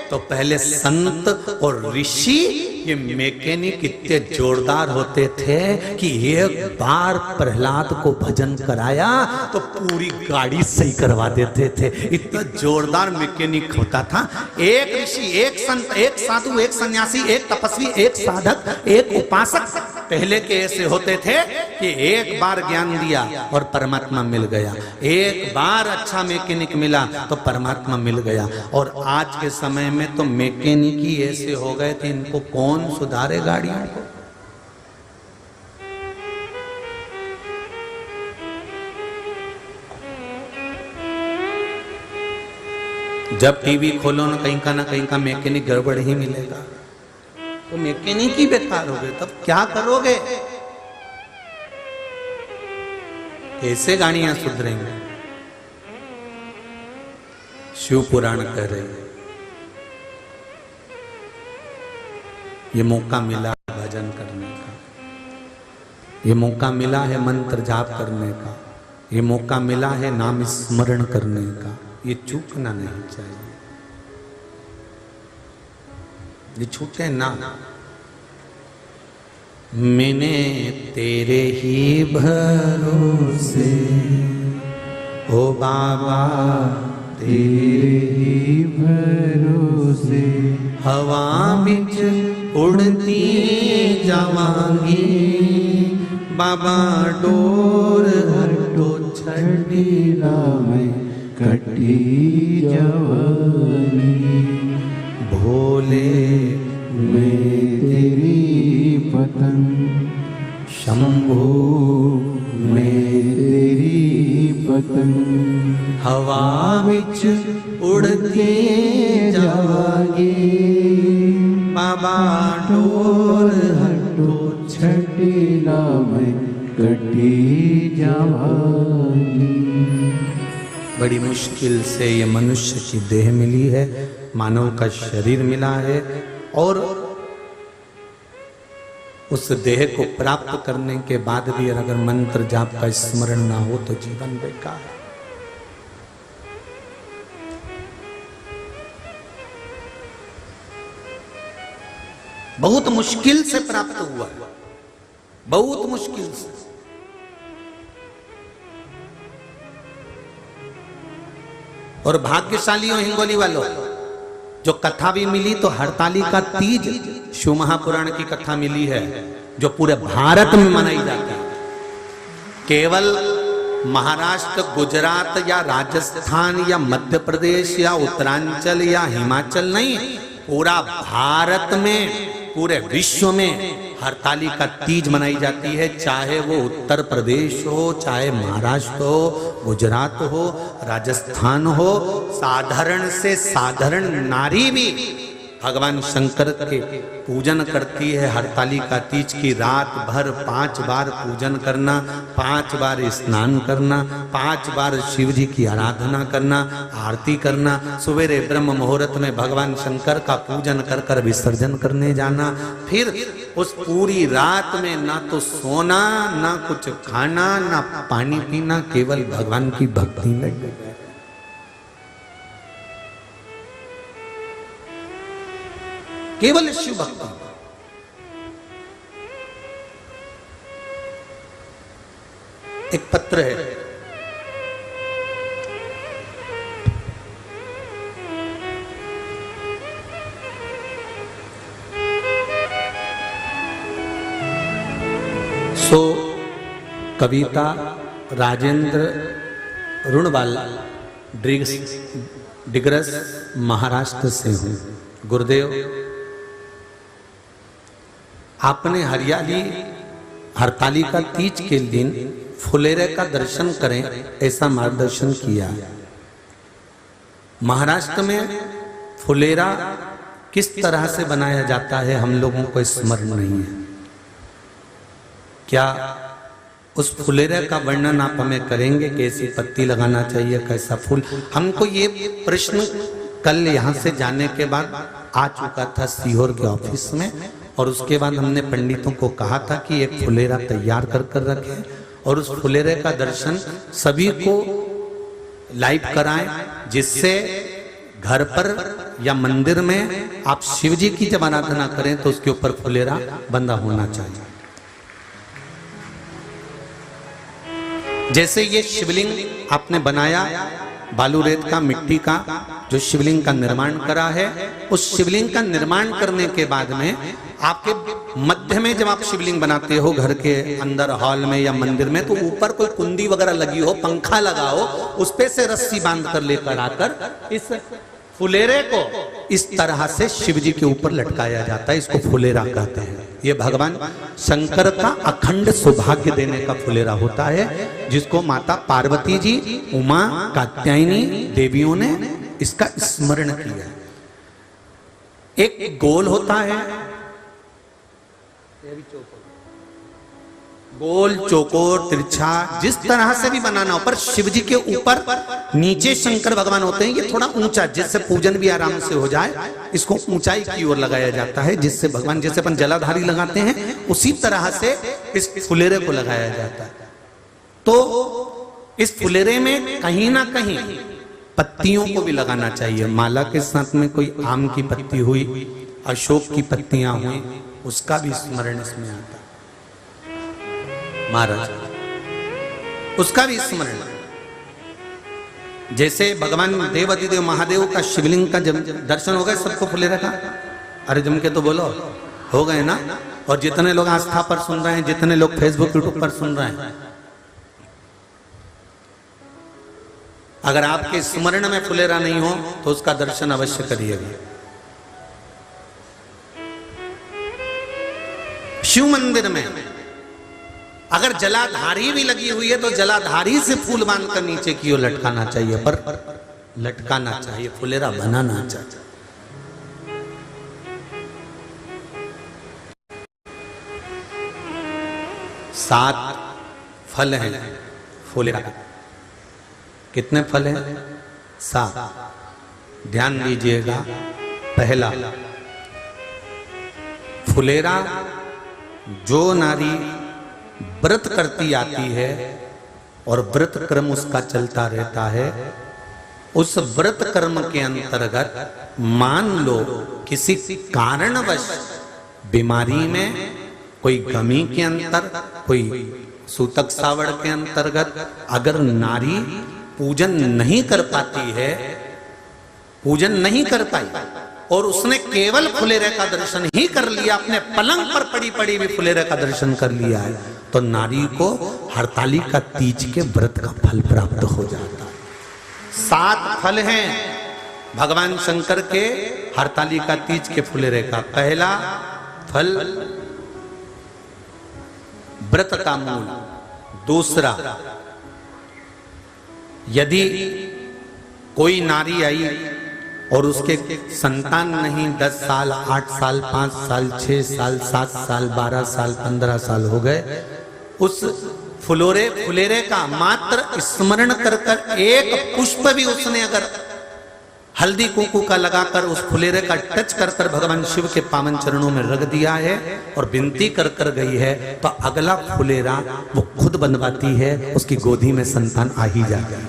तो पहले संत और ऋषि ये मैकेनिक इतने जोरदार होते थे कि एक बार प्रहलाद को भजन कराया तो पूरी गाड़ी सही करवा देते थे। इतना जोरदार मैकेनिक होता था। एक ऋषि, एक संत, एक साधु, एक सन्यासी, एक तपस्वी, एक साधक, एक उपासक पहले के ऐसे होते थे कि एक बार ज्ञान दिया और परमात्मा मिल गया, एक बार अच्छा मैकेनिक मिला तो परमात्मा मिल गया। और आज के समय में तो मैकेनिक ही ऐसे हो गए थे, इनको कौन सुधारे गाड़ियों को। जब टीवी खोलो ना कहीं का मैकेनिक गड़बड़ ही मिलेगा, तो मैकेनिक ही बेकार हो गए, तब क्या करोगे। कैसे गाड़ियां सुधरेंगे। शिव पुराण कह रहे हैं ये मौका मिला भजन करने का, ये मौका मिला है मंत्र जाप करने का, ये मौका मिला है नाम स्मरण करने का, ये चूकना नहीं चाहिए, ये छूटे ना। मैंने तेरे ही भरोसे ओ बाबा, तेरे ही भरोसे हवा बिच उड़ती जावांगी, बाबा डोर हटो छड़ी लावे कटी जवानी, भोले मैं तेरी पतंग, शंभो मैं तेरी पतंग, हवा बिच उड़ती जावांगी, बाबा डोर हटो छड़ी लावे कटी जवानी। बड़ी मुश्किल से ये मनुष्य की देह मिली है, मानव का शरीर मिला है, और उस देह को प्राप्त करने के बाद भी अगर मंत्र जाप का स्मरण ना हो तो जीवन बेकार है। बहुत मुश्किल से प्राप्त हुआ है, बहुत मुश्किल से। और भाग्यशाली हो हिंगोली वालों, जो कथा भी मिली तो हरतालिका तीज शिव महापुराण की कथा मिली है, जो पूरे भारत में मनाई जाती है। केवल महाराष्ट्र, गुजरात या राजस्थान या मध्य प्रदेश या उत्तरांचल या हिमाचल नहीं, पूरा भारत में, पूरे विश्व में हरतालिका तीज मनाई जाती है। चाहे वो उत्तर प्रदेश हो, चाहे महाराष्ट्र हो, गुजरात हो, राजस्थान हो, साधारण से साधारण नारी भी भगवान शंकर के पूजन करती है। हरतालिका तीज की रात भर 5 बार पूजन करना, 5 बार स्नान करना, 5 बार शिव जी की आराधना करना, आरती करना, सवेरे ब्रह्म मुहूर्त में भगवान शंकर का पूजन कर कर विसर्जन करने जाना। फिर उस पूरी रात में ना तो सोना, ना कुछ खाना, ना पानी पीना, केवल भगवान की भक्ति में। केवल शिव भक्ति। एक पत्र है, सो कविता राजेंद्र रुणवाल डिग्रस महाराष्ट्र से हूँ। गुरुदेव, आपने हरतालिका तीज के दिन फुलेरे का दर्शन करें ऐसा मार्गदर्शन किया। महाराष्ट्र में फुलेरा किस तरह से बनाया जाता है हम लोगों को स्मरण नहीं है। क्या उस फुलेरे का वर्णन आप हमें करेंगे? कैसी पत्ती लगाना चाहिए, कैसा फूल? हमको ये प्रश्न कल यहाँ से जाने के बाद आ चुका था सीहोर के ऑफिस में, और उसके बाद हमने पंडितों को कहा था कि एक फुलेरा तैयार कर कर रखें और उस फुलेरे का दर्शन सभी को लाइव कराएं, जिससे घर पर या मंदिर में आप शिव जी की जब आराधना करें तो उसके ऊपर फुलेरा बंधा होना चाहिए। जैसे ये शिवलिंग आपने बनाया बालू रेत का, मिट्टी का, जो शिवलिंग का निर्माण करा है, उस शिवलिंग का निर्माण करने के बाद में आपके मध्य में जब आप शिवलिंग बनाते हो घर के अंदर हॉल में या मंदिर में, तो ऊपर कोई कुंडी वगैरह लगी हो, पंखा लगा हो, उस पे से रस्सी बांध कर लेकर आकर इस फुलेरे को इस तरह से शिव जी के ऊपर लटकाया जाता है। इसको फुलेरा कहते हैं। ये भगवान शंकर का अखंड सौभाग्य देने का फुलेरा होता है, जिसको माता पार्वती जी, उमा, कात्यायनी देवियों ने इसका स्मरण किया। एक गोल होता है, गोल, चौकोर, तिरछा, जिस तरह से भी बनाना हो, पर शिव जी के ऊपर नीचे शंकर भगवान होते हैं। ये थोड़ा ऊंचा, जिससे पूजन भी आराम से हो जाए, इसको ऊंचाई की ओर लगाया जाता है, जिससे भगवान, जैसे अपन जलाधारी लगाते हैं, उसी तरह से इस फुलेरे को लगाया जाता है। तो इस फुलेरे में कहीं ना कहीं पत्तियों को भी लगाना चाहिए। माला के साथ में कोई आम की पत्ती हुई, अशोक की पत्तियां हुई, उसका भी स्मरण इसमें आता है महाराज, उसका भी स्मरण। जैसे भगवान देवाधिदेव महादेव का शिवलिंग का जब दर्शन हो गए सबको फुलेरा का, अरे जम के तो बोलो, हो गए ना? और जितने लोग आस्था पर सुन रहे हैं, जितने लोग फेसबुक यूट्यूब पर सुन रहे हैं, अगर आपके स्मरण में फुलेरा नहीं हो तो उसका दर्शन अवश्य करिएगा। शिव मंदिर में अगर जलाधारी भी लगी हुई है तो जलाधारी से फूल बांधकर नीचे की ओर लटकाना चाहिए, पर लटकाना चाहिए, फुलेरा बनाना चाहिए। सात फल हैं फुलेरा के। कितने फल हैं? 7। ध्यान दीजिएगा। पहला, फुलेरा जो नारी व्रत करती आती है और व्रत कर्म उसका चलता रहता है, उस व्रत कर्म के अंतर्गत मान लो किसी कारणवश बीमारी में, कोई गमी के अंतर, कोई सूतक सावड़ के अंतर्गत अगर नारी पूजन नहीं कर पाती है, पूजन नहीं कर पाई और उसने केवल फुलेरे का दर्शन ही कर लिया, अपने पलंग पर पड़ी पड़ी भी फुलेरे का दर्शन कर लिया है, तो नारी को हरतालिका तीज के व्रत का फल प्राप्त हो जाता है। 7 फल हैं भगवान शंकर के हरतालिका तीज के फुलेरे का। पहला फल व्रत का मूल। दूसरा, यदि कोई नारी आई और उसके संतान नहीं, 10 साल, 8 साल, 5 साल, 6 साल, 7 साल, 12 साल, 15 साल हो गए, उस फुलेरे का मात्र स्मरण कर कर एक पुष्प भी उसने अगर हल्दी कुंकू का लगाकर उस फुलेरे का टच कर कर भगवान शिव के पावन चरणों में रख दिया है और विनती कर कर गई है, तो अगला फुलेरा वो खुद बनवाती है, उसकी गोदी में संतान आ ही जाएगी।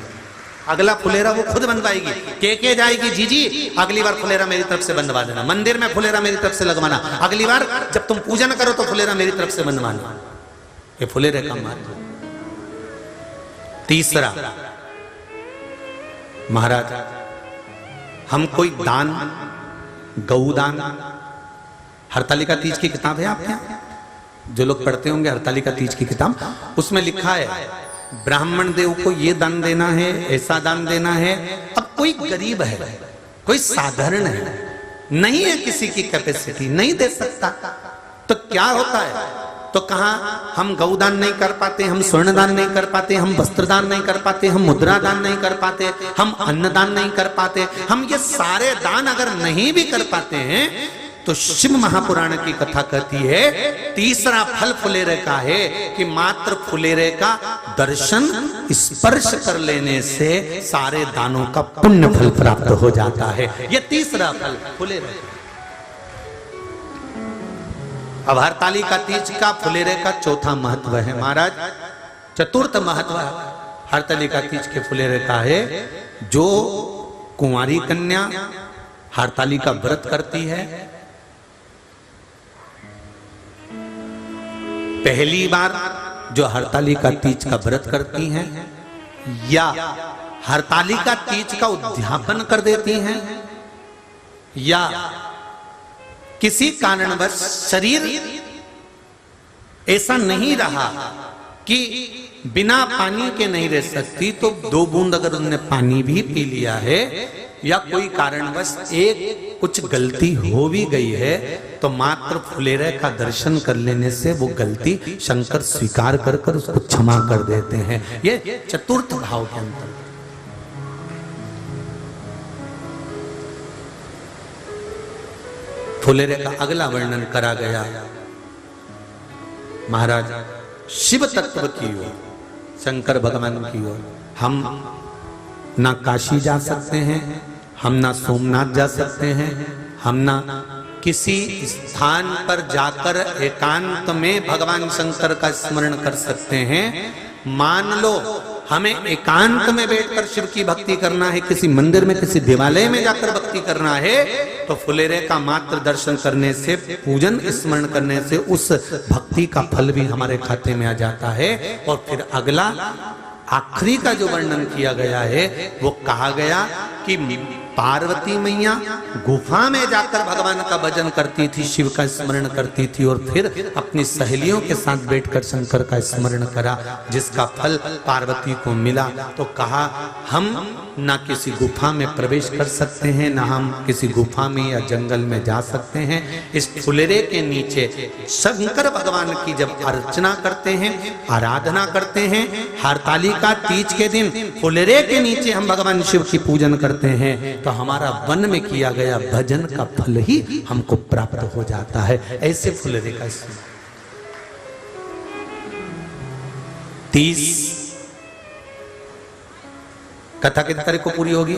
अगला फुलेरा वो खुद बनवाएगी, के जाएगी, जीजी अगली बार फुलेरा मेरी तरफ से बनवा देना, मंदिर में फुलेरा मेरी तरफ से लगवाना, अगली बार जब तुम पूजन करो तो फुलेरा मेरी तरफ से बनवाना। ये फुलेरे का महत्व। तीसरा, महाराज हम कोई दान, गौदान, हरतालिका तीज की किताब है आपके यहाँ, जो लोग पढ़ते होंगे हरतालिका तीज की किताब, उसमें लिखा है ब्राह्मण देव को ये दान देना है, ऐसा दान देना है। अब कोई गरीब है, कोई साधारण है, नहीं है किसी की कैपेसिटी, नहीं दे सकता, तो क्या होता है? तो कहा हम गौदान नहीं कर पाते, हम स्वर्णदान नहीं कर पाते, हम वस्त्रदान नहीं कर पाते, हम मुद्रा दान नहीं कर पाते, हम अन्नदान नहीं कर पाते, हम ये सारे दान अगर नहीं भी कर पाते हैं तो शिव महापुराण की कथा कहती है तीसरा फल फुलेरे का है कि मात्र फुलेरे का दर्शन स्पर्श कर लेने से सारे दानों का पुण्य फल प्राप्त हो जाता है। ये तीसरा फल फुलेरे। अब हरतालिका तीज का फुलेरे का चौथा महत्व है महाराज। चतुर्थ महत्व हरतालिका तीज के फुलेरे का है, जो कुंवारी कन्या हरतालिका व्रत करती है, पहली बार जो हरतालिका तीज का व्रत करती हैं या हरतालिका तीज का उद्यापन कर देती हैं या किसी कारणवश शरीर ऐसा नहीं रहा कि बिना पानी के नहीं रह सकती, तो 2 बूंद अगर उन्होंने पानी भी पी लिया है या कोई कारणवश एक कुछ गलती हो भी गई है, तो मात्र फुलेरे का दर्शन कर लेने से वो गलती शंकर स्वीकार कर कर उसको क्षमा कर देते हैं। ये चतुर्थ भाव के अंतर। फुलेरे का अगला वर्णन करा गया महाराज शिव तत्व की ओर, शंकर भगवान की ओर। हम ना काशी जा सकते हैं, हम ना सोमनाथ जा सकते हैं, हम ना किसी स्थान पर जाकर एकांत में भगवान शंकर का स्मरण कर सकते हैं। मान लो हमें एकांत में बैठकर शिव की भक्ति करना है, किसी मंदिर में किसी देवालय में जाकर भक्ति करना है, तो फुलेरे का मात्र दर्शन करने से, पूजन स्मरण करने से उस भक्ति का फल भी हमारे खाते में आ जाता है। और फिर अगला आखिरी का जो वर्णन किया गया है वो कहा गया कि पार्वती मैया गुफा में जाकर भगवान का भजन करती थी, शिव का स्मरण करती थी और फिर अपनी सहेलियों के साथ बैठकर शंकर का स्मरण करा, जिसका फल पार्वती को मिला। तो कहा हम ना किसी गुफा में प्रवेश कर सकते हैं, ना हम किसी गुफा में या जंगल में जा सकते हैं। इस फुलेरे के नीचे शंकर भगवान की जब अर्चना करते हैं, आराधना करते हैं, हरतालिका तीज के दिन फुलेरे के नीचे हम भगवान शिव की पूजन करते हैं, तो हमारा वन में किया गया भजन का फल ही हमको प्राप्त हो जाता है। ऐसे फुलेरे का तीज कथा कितनी तारीख को पूरी होगी?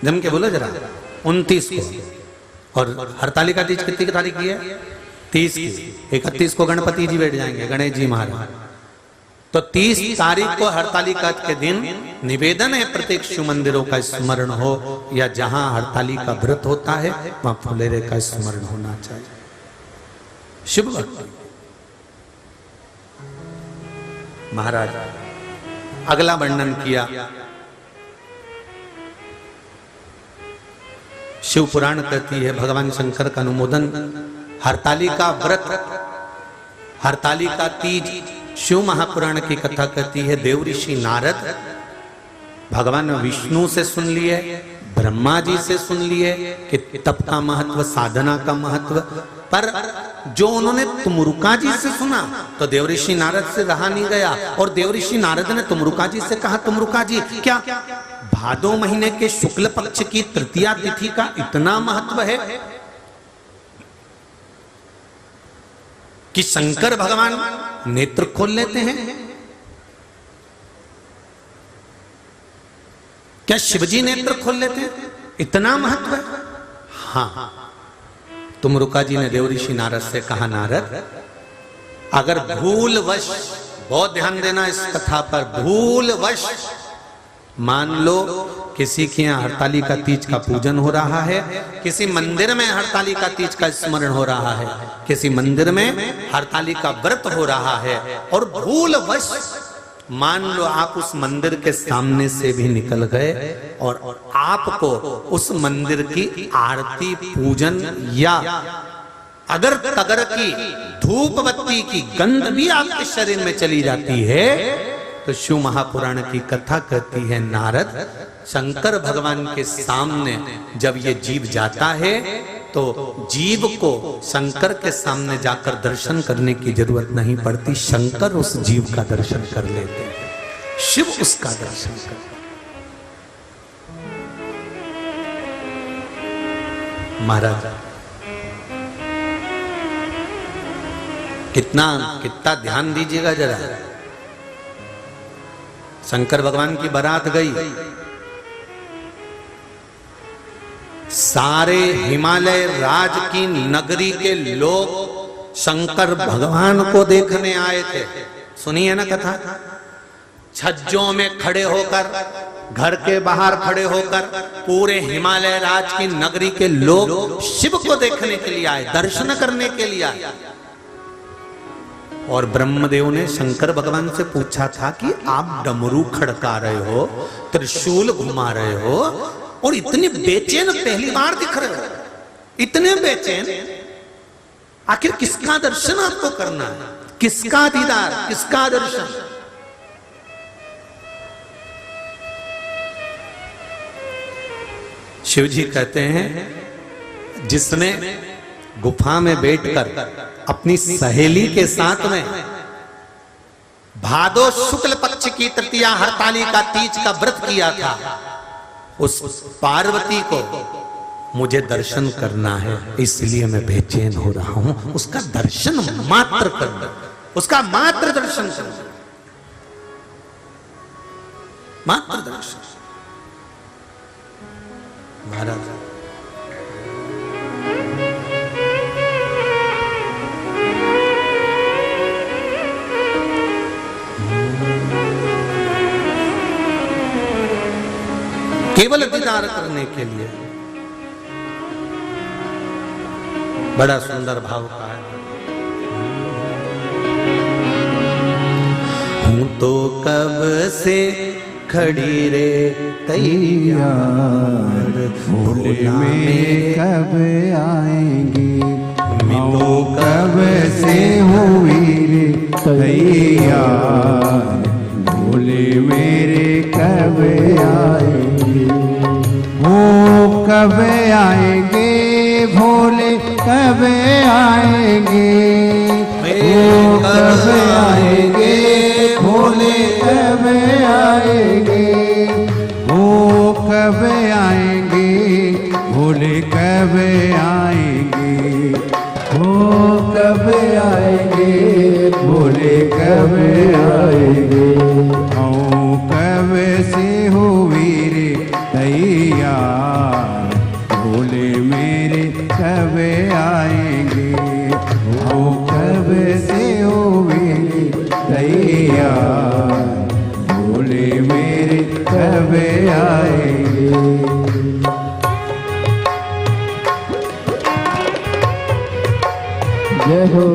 जम के बोलो जरा। 29 को। और हरतालिका तीज कितनी की तारीख की है? 30 की। 31 को गणपति जी बैठ जाएंगे, गणेश जी महाराज। तो 30 तारीख को हरतालिका के दिन निवेदन है प्रत्येक शिव मंदिरों का स्मरण हो, या जहां हरतालिका व्रत होता है वहां फुलेरे का स्मरण होना चाहिए। शिव भक्ति। महाराज अगला वर्णन किया शिव पुराण कहती है भगवान शंकर का अनुमोदन हरतालिका व्रत, हरतालिका तीज शिव महापुराण की कथा कहती है देव ऋषि नारद भगवान विष्णु से सुन लिए, ब्रह्मा जी से सुन लिए कि तप का महत्व, साधना का महत्व, पर जो उन्होंने तुमरुका जी से सुना तो देव ऋषि नारद से रहा नहीं गया और देव ऋषि नारद ने तुमरुका जी से कहा तुमरुका जी क्या भादो महीने के शुक्ल पक्ष की तृतीया तिथि का इतना महत्व है कि शंकर भगवान नेत्र खोल लेते हैं। क्या शिवजी नेत्र खोल लेते हैं? इतना महत्व है। हाँ, तुमरुका जी ने देवऋषि नारद से कहा, नारद अगर भूलवश, बहुत ध्यान देना इस कथा पर, भूलवश मान लो किसी के यहाँ हरतालिका तीज का पूजन हो रहा है, किसी मंदिर में हरतालिका तीज का स्मरण हो रहा है, किसी मंदिर में हरतालिका व्रत हो रहा है, और भूलवश मान लो आप उस मंदिर के सामने से भी निकल गए और आपको उस मंदिर की आरती, पूजन या अगर तगर की धूप बत्ती की गंध भी आपके शरीर में चली जाती है, तो शिव महापुराण की कथा कहती है, नारद शंकर भगवान के सामने जब ये जीव जाता है तो जीव को शंकर के सामने जाकर दर्शन करने की जरूरत नहीं पड़ती, शंकर उस जीव का दर्शन कर लेते हैं, शिव उसका दर्शन करते। महाराज कितना ध्यान दीजिएगा जरा। शंकर भगवान की बारात गई, सारे हिमालय राज की नगरी के लोग शंकर भगवान को देखने आए थे। सुनिए ना कथा। छज्जों में खड़े होकर, घर के बाहर खड़े होकर पूरे हिमालय राज की नगरी के लोग शिव को देखने के लिए आए, दर्शन करने के लिए आए। और ब्रह्मदेव ने शंकर भगवान से पूछा था कि आप डमरू खड़का रहे हो, त्रिशूल घुमा रहे हो और इतने बेचैन पहली बार दिख रहे हो, इतने बेचैन, आखिर किसका दर्शन आपको करना है? किसका दीदार, किसका दर्शन? शिव जी कहते हैं, जिसने गुफा में बैठकर अपनी सहेली के साथ में भादो शुक्ल पक्ष की तृतीया हरतालिका तीज का व्रत किया था, उस पार्वती को मुझे दर्शन करना है, इसलिए मैं बेचैन हो रहा हूं। उसका दर्शन मात्र करना, उसका मात्र दर्शन करना, मात्र दर्शन। महाराज केवल दीदार करने के लिए, बड़ा सुंदर भाव का है। हूं तो कब से खड़ी रे तैयार, भोले में कब आएंगे, मैं तो कब से हुई रे तैयार, भोले मेरे कब आएंगे, वो कब आएंगे, भोले कब आएंगे, वो कब आएंगे, भोले कब आएंगे, वो कब आएंगे, भोले कब आएंगे, वो कब आएंगे, भोले कब आएंगे, ओ कब से हो वीर तैयार, भोले मेरे कब आएंगे, ओ कब से हो वीर तैयार, भोले मेरे कब आएंगे। जय हो।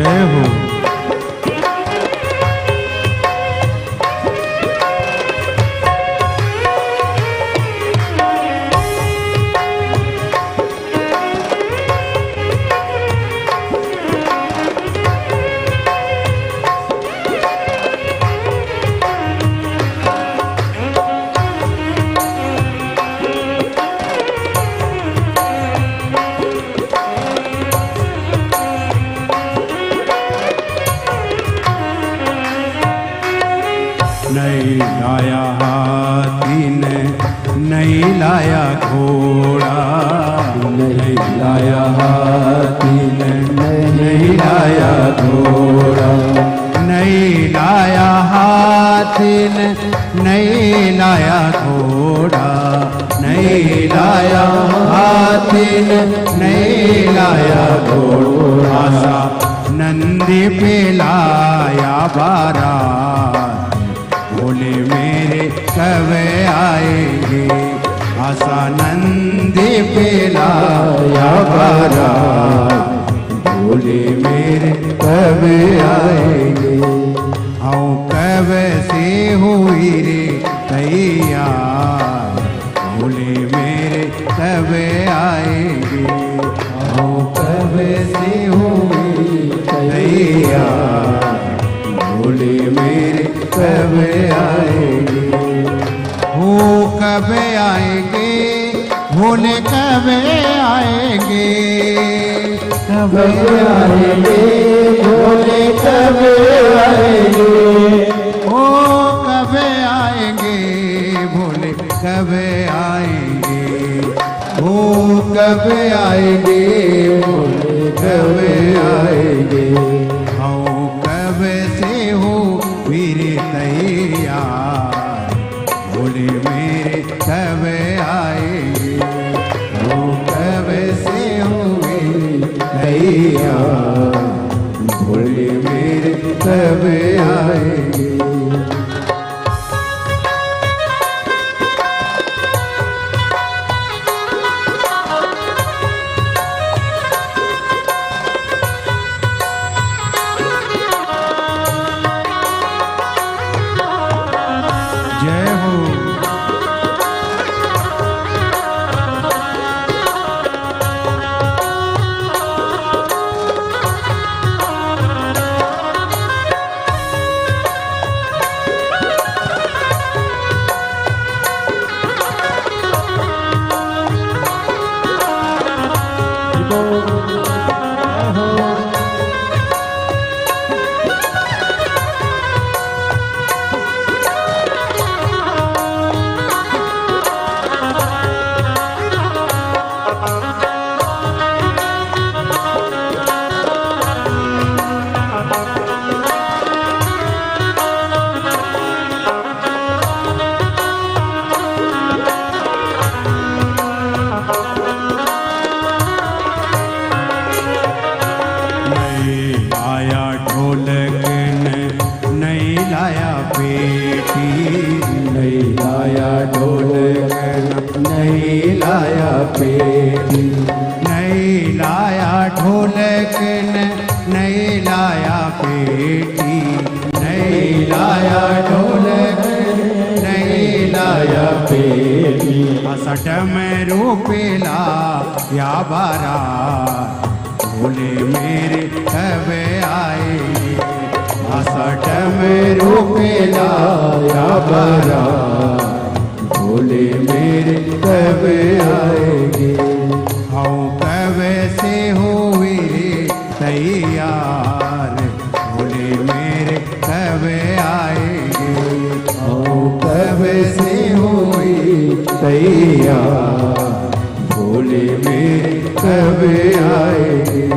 जय हो। नहीं लाया हाथी ने नहीं लाया घोड़ा, नहीं लाया हाथी ने नहीं लाया घोड़ा, नहीं लाया हाथी ने नहीं लाया घोड़ा, नहीं लाया हाथी ने नहीं लाया घोड़ा। आशा नंदी पे लाया बारात, भोले मेरे कब आएंगे। आशा नंदी पे लाया बारात, भोले मेरे कब आएंगे। आओ कब से हुई रे तैयार, भोले मेरे कब आएंगे। आओ कब से हुई तैयार, भोले मेरे कब आएंगे। हो कब आएंगे भोले कब आएंगे, कब आएंगे भोले कब आएंगे। हो कब आएंगे भोले कब आएंगे, हो कब आएंगे भोले कब आएंगे। आओ कब से हो मेरे तैयार, भोले मेरे कब आएंगे। हो कब से हो मेरे तैयार, भोले मेरे कब आएंगे। जय हो। नहीं लाया पेटी, नहीं लाया ढोलक नहीं लाया पेटी, नहीं लाया ढोलक नहीं लाया पेटी। असट में रूपेला या बारात, भोले मेरे कब आएंगे। असट में रूपेला या बारात, भोले मेरे कब आएंगे। आओ कब से हुए तैयार, भोले मेरे कब आएंगे। आओ कब से हुए तैयार, भोले मेरे कब आएंगे।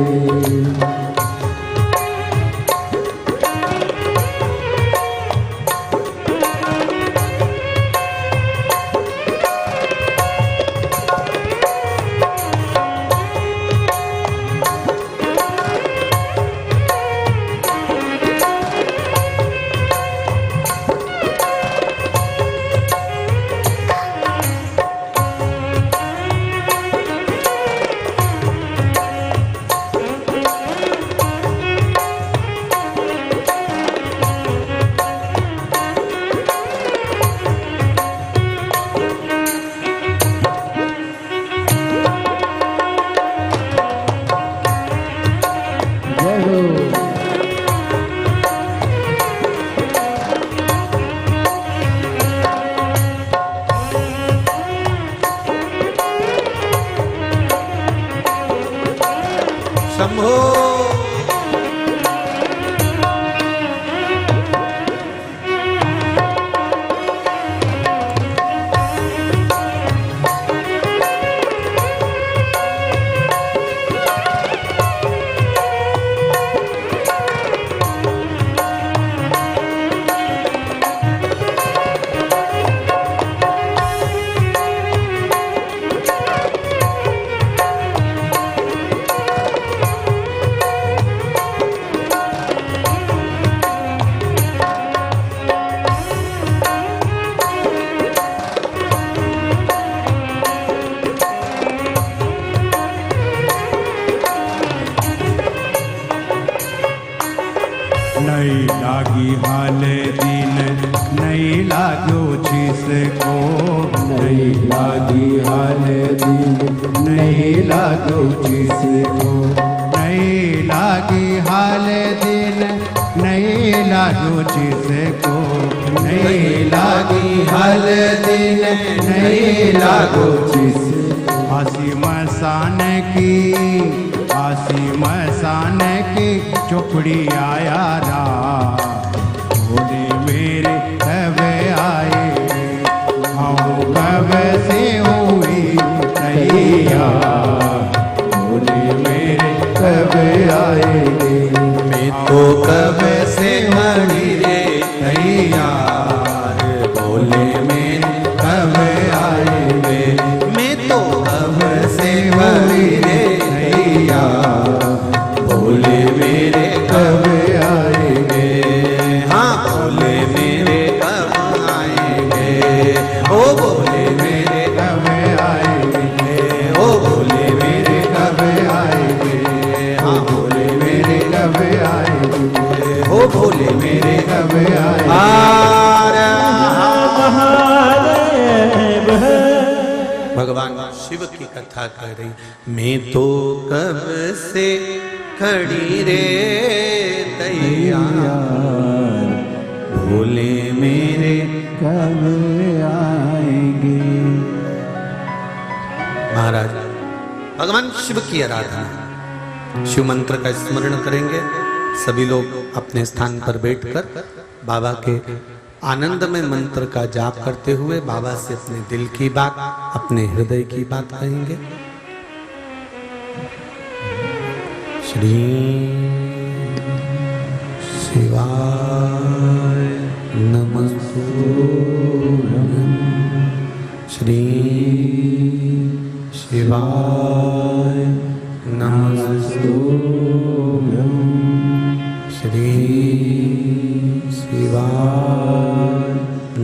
शंभो। नहीं लागी हाल दिन, नहीं लागो जिसको, नहीं लागी हाल दिन, नहीं लागो जिसको, नहीं लागी हाल दिन, नहीं लागो जिसको, नहीं लागी हाल दिन, नहीं लागो जिसको। हंसी मसान की, आसी मसान की चुपड़ी आया रात, भोले मेरे कब आए, आओ कब से हुई तैया, भोले मेरे कब आएंगे, मैं तो कब से मरी रे तैयार, भोले मेरे कब आएंगे, मैं तो कब से मरी रे तैयार, भोले मेरे कब आएंगे। हाँ भोले मेरे कब आएंगे, ओ भोले मेरे कब आएंगे, ओ भोले मेरे कब आएंगे, हाँ भोले मेरे कब आएंगे, ओ भोले मेरे कब आएंगे। भगवान शिव की कथा कर रही, मैं तो कब से खड़ी रे तैयार, भोले मेरे कब आएंगे। महाराज भगवान शिव की आराधना, शिव मंत्र का स्मरण करेंगे। सभी लोग अपने स्थान पर बैठकर बाबा के आनंदमय मंत्र का जाप करते हुए बाबा से अपने दिल की बात, अपने हृदय की बात कहेंगे। श्री शिवाय नमस्तुभ्यं, श्री शिवाय नमस्तुभ्यं, श्री शिवाय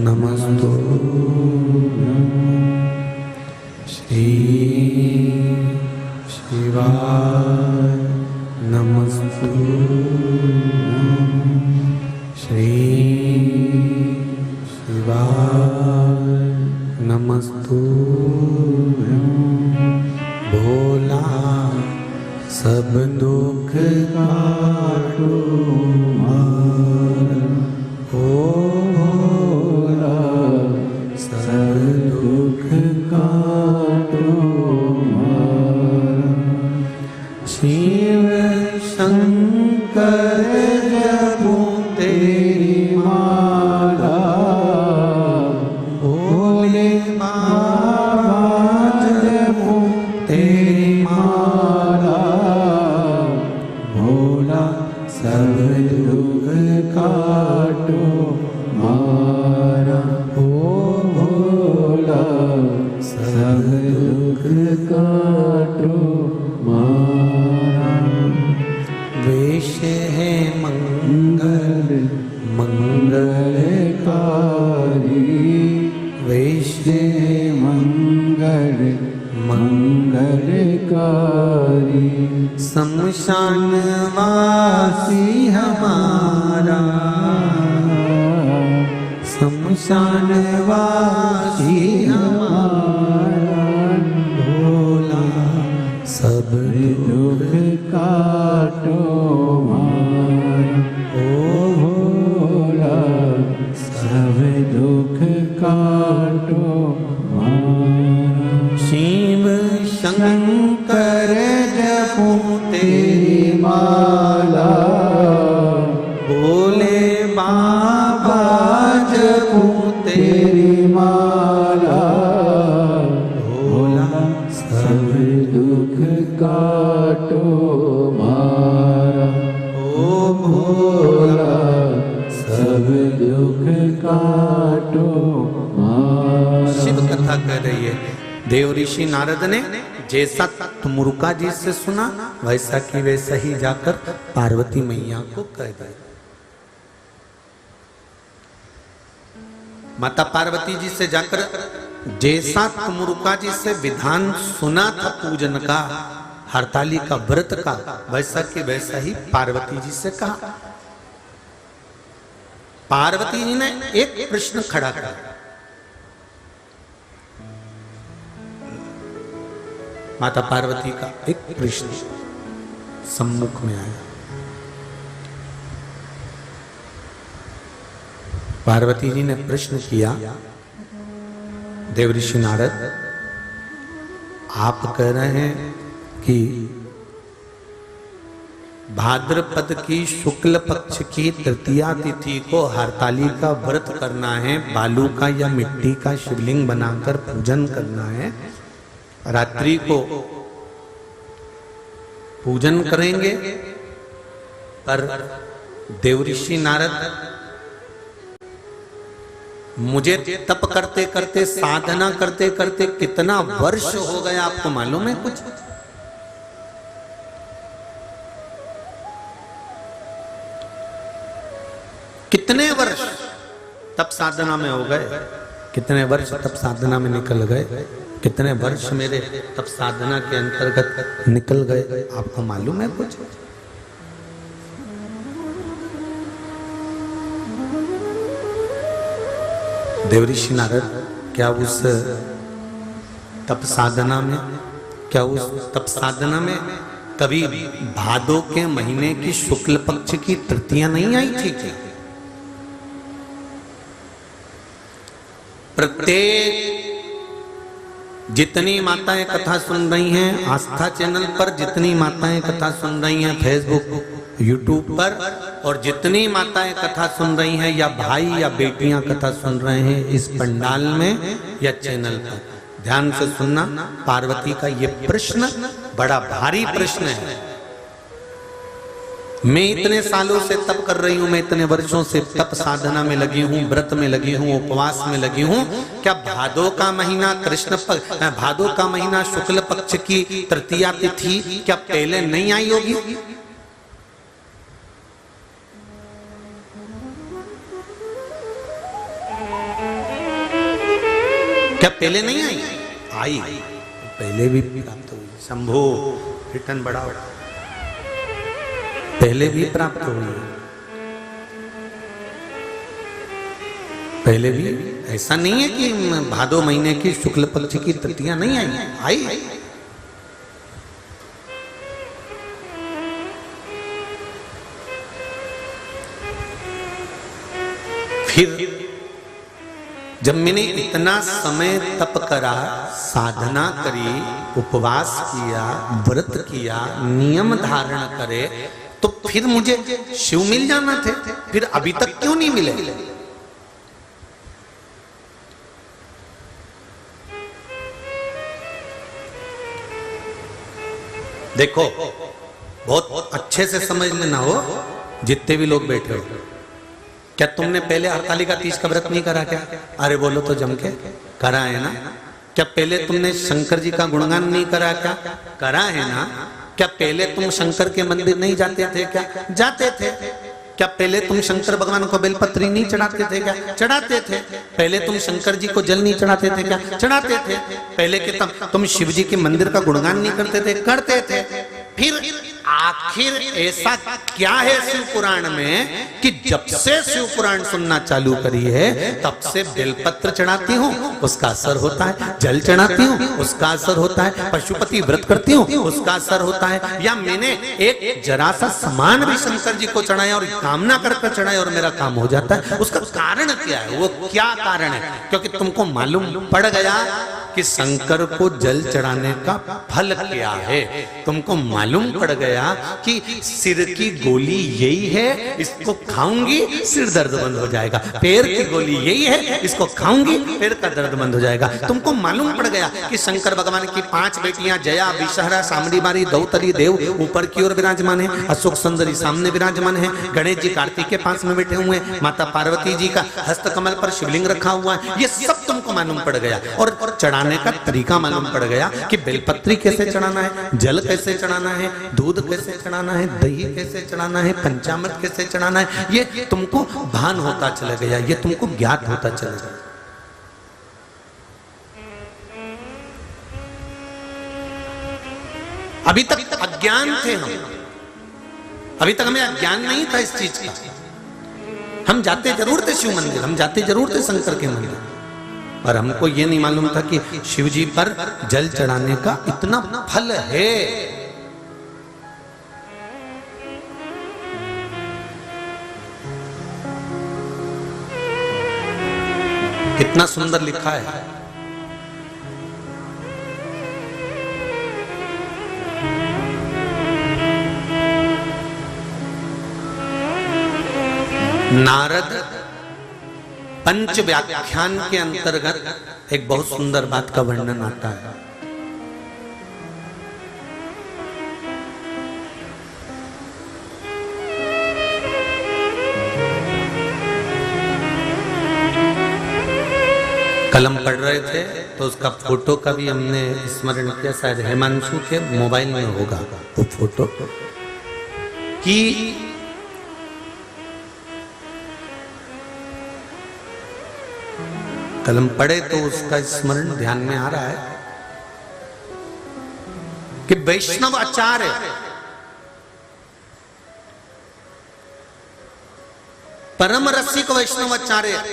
नमस्तुभ्यं, श्री शिवाय नमस्तुभ्यं, श्री शिवाय नमस्तुभ्यं। भोला सब दुख काटो मारा, ओ भोला सब दुख काटो मारा। शिव शंकर जपूं तेरी माला, भोले बाबा जपूं तेरी माला, भोला सब दुख काटो मारा, ओ भोला सब दुख काटो मारा। वेश है मंगल मंगलकारी, वेश है मंगल मंगलकारी, शमशान वासी हमारा, शमशान वासी हमारा, भोला सब दुख काटो मारा, ओ भोला सब दुख काटो मारा। शिव शंकर जपूं तेरी माला बोले बाबा जपूं तेरी माला भोला सब दुख काटो मारा ओ भोला सब दुख काटो मारा। शिव कथा कह रही है। देव ऋषि नारद ने जैसा तुमुरुका जी से सुना वैसा की वैसा ही जाकर पार्वती मैया को कह दिया। माता पार्वती जी से जाकर जैसा तुमुरुका जी से विधान सुना था पूजन का, हरताली का, व्रत का, वैसा की वैसा ही पार्वती जी से कहा। पार्वती जी ने एक प्रश्न खड़ा किया। माता पार्वती का एक प्रश्न सम्मुख में आया। पार्वती जी ने प्रश्न किया, देव ऋषि नारद आप कह रहे हैं कि भाद्रपद की शुक्ल पक्ष की तृतीया तिथि को हरताली का व्रत करना है, बालू का या मिट्टी का शिवलिंग बनाकर पूजन करना है, रात्रि को पूजन करेंगे। पर देवऋषि नारद मुझे तप करते करते, साधना करते करते कितना वर्ष हो गया आपको मालूम है कुछ? कितने वर्ष तप साधना में हो गए, कितने वर्ष तप साधना में निकल गए, कितने वर्ष मेरे तप साधना के अंतर्गत निकल गए, आपको मालूम है कुछ? देवऋषि नारद क्या उस तप साधना में, क्या उस तप साधना में कभी भादो के महीने की शुक्ल पक्ष की तृतीया नहीं आई थी क्या? प्रत्येक जितनी माताएं कथा सुन रही हैं आस्था चैनल पर, जितनी माताएं कथा सुन रही हैं फेसबुक यूट्यूब पर, और जितनी माताएं कथा सुन रही हैं या भाई या बेटियां कथा सुन रहे हैं इस पंडाल में या चैनल पर, ध्यान से सुनना। पार्वती का ये प्रश्न बड़ा भारी प्रश्न है। मैं इतने सालों से तप कर रही हूं, मैं इतने वर्षों से तप साधना में लगी हूं, व्रत में लगी हूं, उपवास में लगी हूं। क्या भादो का महीना भादो का महीना शुक्ल पक्ष की तृतीया तिथि क्या पहले नहीं आई होगी? क्या पहले नहीं आई? आई, पहले भी प्राप्त हुई। शंभो रिटर्न बढ़ाओ, पहले भी प्राप्त हुई है, पहले भी। ऐसा नहीं है कि भादो महीने की शुक्ल पक्ष की तृतीया नहीं आई, आई। फिर जब मैंने इतना समय तप करा, साधना करी, उपवास किया, व्रत किया, नियम धारण करे, तो फिर मुझे शिव मिल जाना थे, फिर अभी तक क्यों नहीं मिले? देखो बहुत अच्छे से समझ लेना हो, जितने भी लोग बैठे हो, क्या तुमने पहले हरतालिका तीज का व्रत नहीं करा क्या? अरे बोलो तो जम के, करा है ना? क्या पहले तुमने शंकर जी का गुणगान नहीं करा क्या? करा है ना? क्या पहले तुम शंकर के मंदिर नहीं जाते थे क्या? जाते थे। क्या पहले तुम शंकर भगवान को बेलपत्री नहीं चढ़ाते थे क्या? चढ़ाते थे। पहले तुम शंकर जी को जल नहीं चढ़ाते थे क्या? चढ़ाते थे। पहले के तुम शिव जी के मंदिर का गुणगान नहीं करते थे? करते थे। फिर आखिर ऐसा क्या है शिव पुराण में कि जब से शिव पुराण सुनना चालू करी है तब से बेलपत्र चढ़ाती हूँ उसका असर होता है, जल चढ़ाती हूँ उसका असर होता है, पशुपति व्रत करती हूँ उसका असर होता है, या मैंने एक जरा सा सामान भी शंकर जी को चढ़ाया और कामना कर चढ़ाया और मेरा काम हो जाता है। उसका कारण क्या है? वो क्या कारण है? क्योंकि तुमको मालूम पड़ गया कि शंकर को जल चढ़ाने का फल क्या है, तुमको मालूम पड़ गया कि सिर की गोली यही है, इसको खाऊंगी सिर दर्द बंद हो जाएगा, पैर की गोली यही है, इसको खाऊंगी पैर का दर्द बंद हो जाएगा। तुमको मालूम पड़ गया कि शंकर भगवान की 5 बेटियां जया, विषहरा, सामरी मारी, दौतरी देव ऊपर की ओर विराजमान है, अशोक सुंदरी सामने विराजमान है, गणेश जी कार्तिक के पास में बैठे हुए हैं, माता पार्वती जी का हस्त कमल पर शिवलिंग रखा हुआ है। ये सब तुमको मालूम पड़ गया और चढ़ाने का तरीका मालूम पड़ गया कि बेलपत्री कैसे चढ़ाना है, जल कैसे चढ़ाना है, दूध कैसे चढ़ाना है, दही कैसे चढ़ाना है, पंचामृत कैसे चढ़ाना है। ये तुमको भान होता चला गया, ये तुमको ज्ञात होता चला गया। अभी तक अज्ञान थे हम, अभी तक हमें अज्ञान नहीं था इस चीज का। हम जाते जरूर थे शिव मंदिर, हम जाते जरूर थे शंकर के मंदिर, पर हमको ये नहीं मालूम था कि शिव जी पर जल चढ़ाने का इतना फल है। कितना सुंदर लिखा है। नारद पंच व्याख्यान के अंतर्गत एक बहुत सुंदर बात का वर्णन आता है। कल हम पढ़ रहे थे तो उसका फोटो का भी हमने स्मरण किया, शायद हिमांशु के मोबाइल में होगा वो फोटो, कि कलम पढ़े तो उसका स्मरण ध्यान में आ रहा है कि वैष्णव आचार्य परम रसिक वैष्णव आचार्य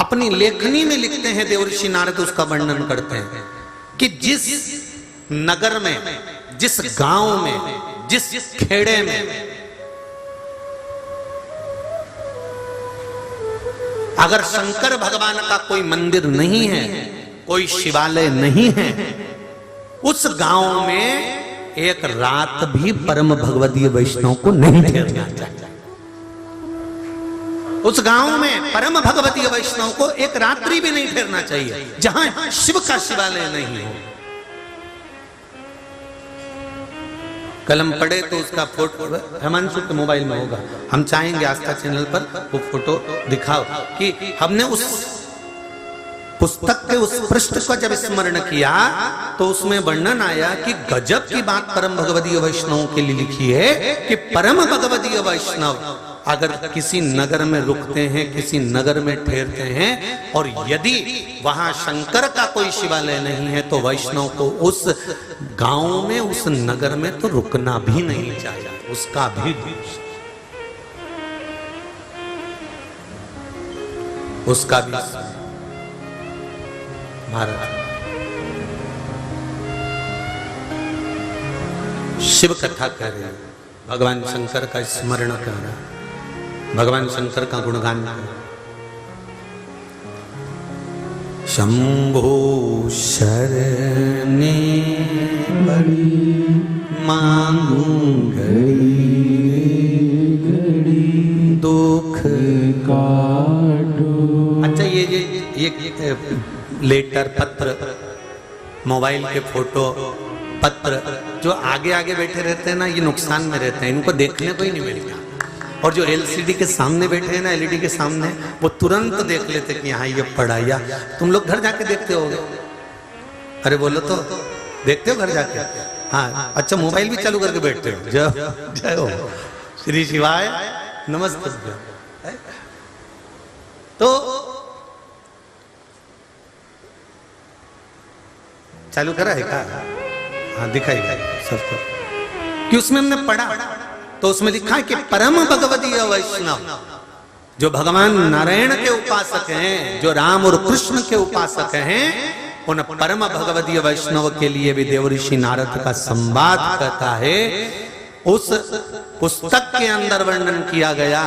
अपनी लेखनी में लिखते हैं, देवर्षि नारद उसका वर्णन करते हैं कि जिस नगर में, जिस गांव में, जिस खेड़े में अगर शंकर भगवान का कोई मंदिर नहीं है, कोई शिवालय नहीं है, उस गांव में एक रात भी परम भगवदीय वैष्णव को नहीं ठहरना चाहिए। उस गांव में परम भगवदीय वैष्णव को एक रात्रि भी नहीं ठहरना चाहिए जहां शिव का शिवालय नहीं हो। कलम पढ़े तो उसका फोटो हिमांशु के मोबाइल में होगा, हम चाहेंगे आस्था चैनल पर वो फोटो दिखाओ कि हमने उस पुस्तक के उस पृष्ठ को जब स्मरण किया तो उसमें वर्णन आया कि गजब की बात परम भगवदीय वैष्णव के लिए लिखी है कि परम भगवदीय वैष्णव अगर किसी नगर में रुकते हैं, किसी नगर में ठहरते हैं और यदि वहां शंकर का कोई शिवालय नहीं है तो वैष्णव को उस गांव में, उस नगर में तो रुकना भी नहीं चाहिए, उसका भी भारत शिव कथा कह रहे हैं, भगवान शंकर का स्मरण कर रहा है, भगवान शंकर का गुणगान कर रहा है। शंभो शरणे बड़ी मांगू घड़ी दुख काटो। अच्छा, ये लेटर, पत्र, मोबाइल के फोटो, पत्र जो आगे आगे बैठे रहते हैं ना, ये नुकसान में रहते हैं, इनको देखने को ही नहीं मिलता। और जो एलसीडी के सामने बैठे हैं ना, एलईडी के सामने, वो तुरंत देख लेते कि हाँ ये पढ़ा। या तुम लोग घर जाके देखते होगे? अरे बोलो तो, देखते हो घर जाके? हाँ, अच्छा, मोबाइल भी चालू करके बैठते हो? जय हो, श्री शिवाय नमस्ते। तो चालू करा है क्या? हाँ, दिखाएगा सबको कि उसमें हमने पढ़ा तो उसमें लिखा है कि परम भगवदीय वैष्णव जो भगवान नारायण के उपासक हैं, जो राम और कृष्ण के उपासक हैं, उन परम भगवदीय वैष्णव के लिए भी देवर्षि नारद का संवाद कहता है। उस पुस्तक के अंदर वर्णन किया गया,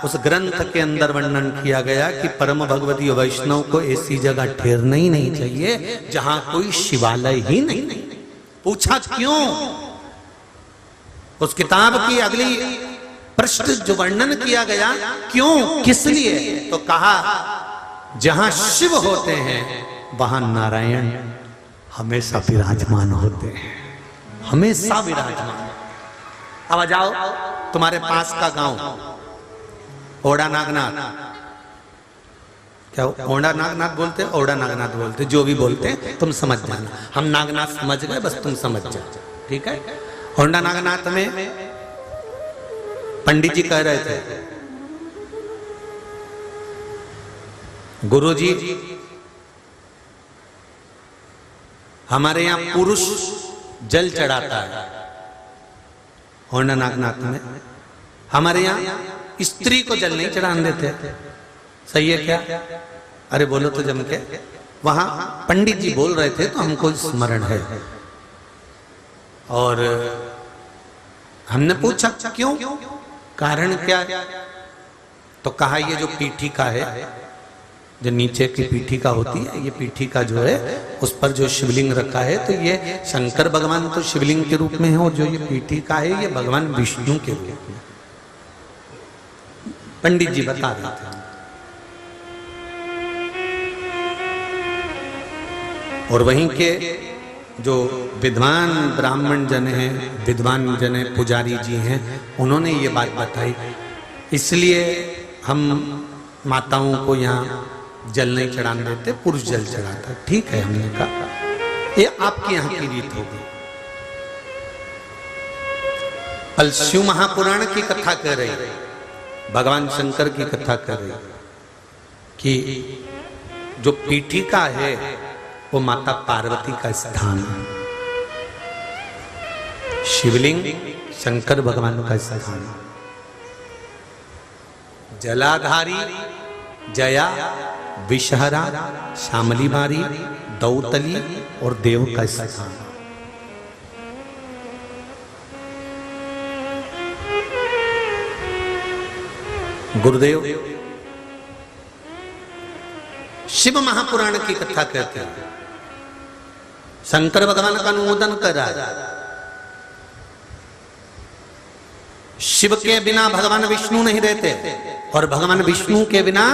उस ग्रंथ के अंदर वर्णन किया गया कि परम भगवदीय वैष्णव को ऐसी जगह ठहरना ही नहीं चाहिए जहां कोई शिवालय ही नहीं। पूछा क्यों? उस किताब की अगली पृष्ठ जो वर्णन किया गया, क्यों, किस लिए, तो कहा जहां शिव होते हैं वहां नारायण हमेशा विराजमान होते हैं, हमेशा विराजमान। अब आ जाओ तुम्हारे पास का गांव ओड़ा नागनाथ, क्या ओड़ा नागनाथ बोलते, ओड़ा नागनाथ बोलते, जो भी बोलते हैं तुम समझ जाना, हम नागनाथ समझ गए, बस तुम समझ जाओ, ठीक है। ओड़ा नागनाथ में पंडित जी कह रहे थे, गुरुजी हमारे यहां पुरुष जल चढ़ाता है, होंडा नागनाथ में हमारे यहां स्त्री को जल नहीं चढ़ाने देते, सही है क्या? अरे बोलो तो जम के। वहां पंडित जी बोल रहे थे तो हमको स्मरण है, और हमने पूछा क्यों, कारण क्या? तो कहा ये जो पीठिका है, जो नीचे की पीठिका होती है, ये पीठिका जो है उस पर जो शिवलिंग रखा है, तो ये शंकर भगवान तो शिवलिंग के रूप में है, और जो ये पीठिका है ये भगवान विष्णु के रूप में। पंडित जी बता रहे थे। और वहीं के जो विद्वान ब्राह्मण जन हैं, विद्वान जन हैं, पुजारी जी हैं, उन्होंने ये बात बताई, इसलिए हम माताओं को यहाँ जल नहीं चढ़ाने देते, पुरुष जल चढ़ाता। ठीक है, हमने कहा ये आपके यहाँ की रीत होगी। कल शिव महापुराण की कथा कर रही, भगवान शंकर की कथा कर रही कि जो पीठिका है वो माता पार्वती का स्थान है, शिवलिंग शंकर भगवान का स्थान है, जलाधारी जया विषहरा श्यामली बारी दौतली और देव का स्थान। गुरुदेव शिव महापुराण की कथा कहते हैं, शंकर भगवान का अनुमोदन कर रहा है। शिव के बिना भगवान विष्णु नहीं रहते, और भगवान विष्णु के बिना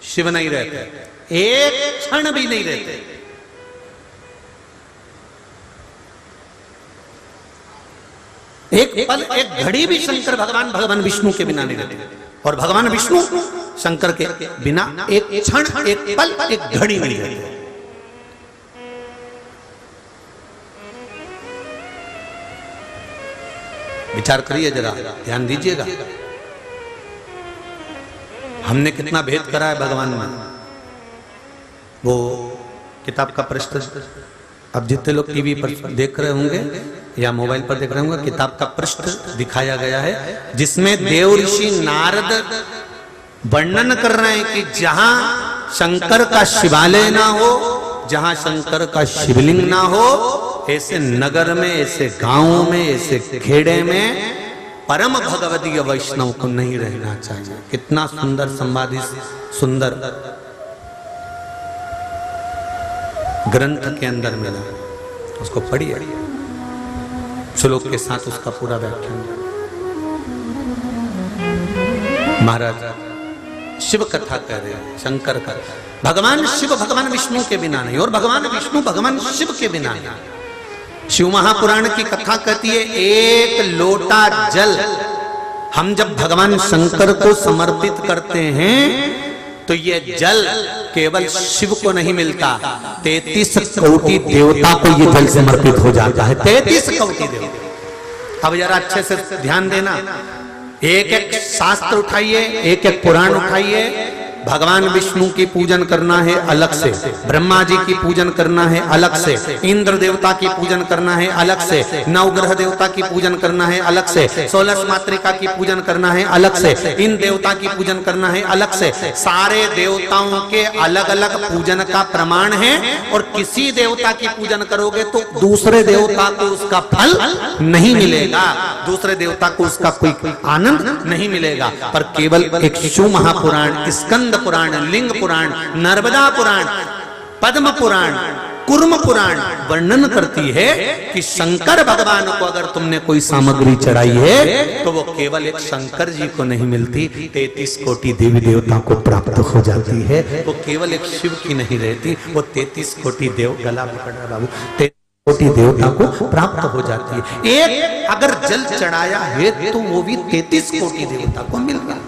शिव नहीं रहते, एक क्षण भी नहीं रहते। एक पल, एक घड़ी भी शंकर भगवान विष्णु के बिना नहीं रहते, और भगवान विष्णु शंकर के बिना एक क्षण, एक पल, एक घड़ी नहीं रहते। विचार करिए जरा, ध्यान दीजिएगा, हमने कितना भेद करा है भगवान में। वो किताब का पृष्ठ, अब जितने लोग टीवी पर देख रहे होंगे या मोबाइल पर देख रहे होंगे, किताब का पृष्ठ दिखाया गया है, जिसमें देव ऋषि नारद वर्णन कर रहे हैं कि जहां शंकर का शिवालय ना हो, जहां शंकर का शिवलिंग ना हो, ऐसे नगर में, ऐसे गांवों में, ऐसे खेड़े में परम भगवदीय वैष्णव को नहीं रहना चाहिए। कितना सुंदर संवादी, सुंदर ग्रंथ के अंदर मिला, उसको पढ़िए, श्लोक के साथ उसका पूरा व्याख्यान। महाराज शिव कथा कह रहे हैं, शंकर का, भगवान शिव भगवान विष्णु के बिना नहीं, और भगवान विष्णु भगवान शिव के बिना नहीं। शिव महापुराण की कथा कहती है, एक लोटा जल हम जब भगवान शंकर को समर्पित करते हैं तो ये जल केवल शिव को नहीं मिलता, 33 कोटि देवता को ये जल समर्पित हो जाता है, 33 कोटि देवता। अब जरा अच्छे से ध्यान देना, एक एक शास्त्र उठाइए, एक एक पुराण उठाइए। भगवान विष्णु की पूजन करना है अलग से, ब्रह्मा जी की पूजन करना है अलग से, इंद्र देवता की पूजन करना है अलग से, नवग्रह देवता की पूजन करना है अलग से, 16 मातृका की पूजन करना है अलग से, इन देवता की पूजन करना है अलग से। सारे देवताओं के अलग अलग पूजन का प्रमाण है, और किसी देवता की पूजन करोगे तो दूसरे देवता को उसका फल नहीं मिलेगा, दूसरे देवता को उसका कोई आनंद नहीं मिलेगा। पर केवल एक शिव महापुराण, स्कंद पुराण, लिंग पुराण, नर्मदा पुराण, पद्म पुराण, कूर्म पुराण वर्णन करती है कि शंकर भगवान को अगर तुमने कोई सामग्री चढ़ाई है तो वो केवल एक शंकर जी को नहीं मिलती, 33 कोटि देवी देवता को प्राप्त हो जाती है। वो केवल एक शिव की नहीं रहती, वो 33 कोटि देव, गला पकड़ रहा बाबू, 33 कोटि देवता को प्राप्त हो जाती है। एक अगर जल चढ़ाया है तो वो भी 33 कोटि देवता को मिल रहा है।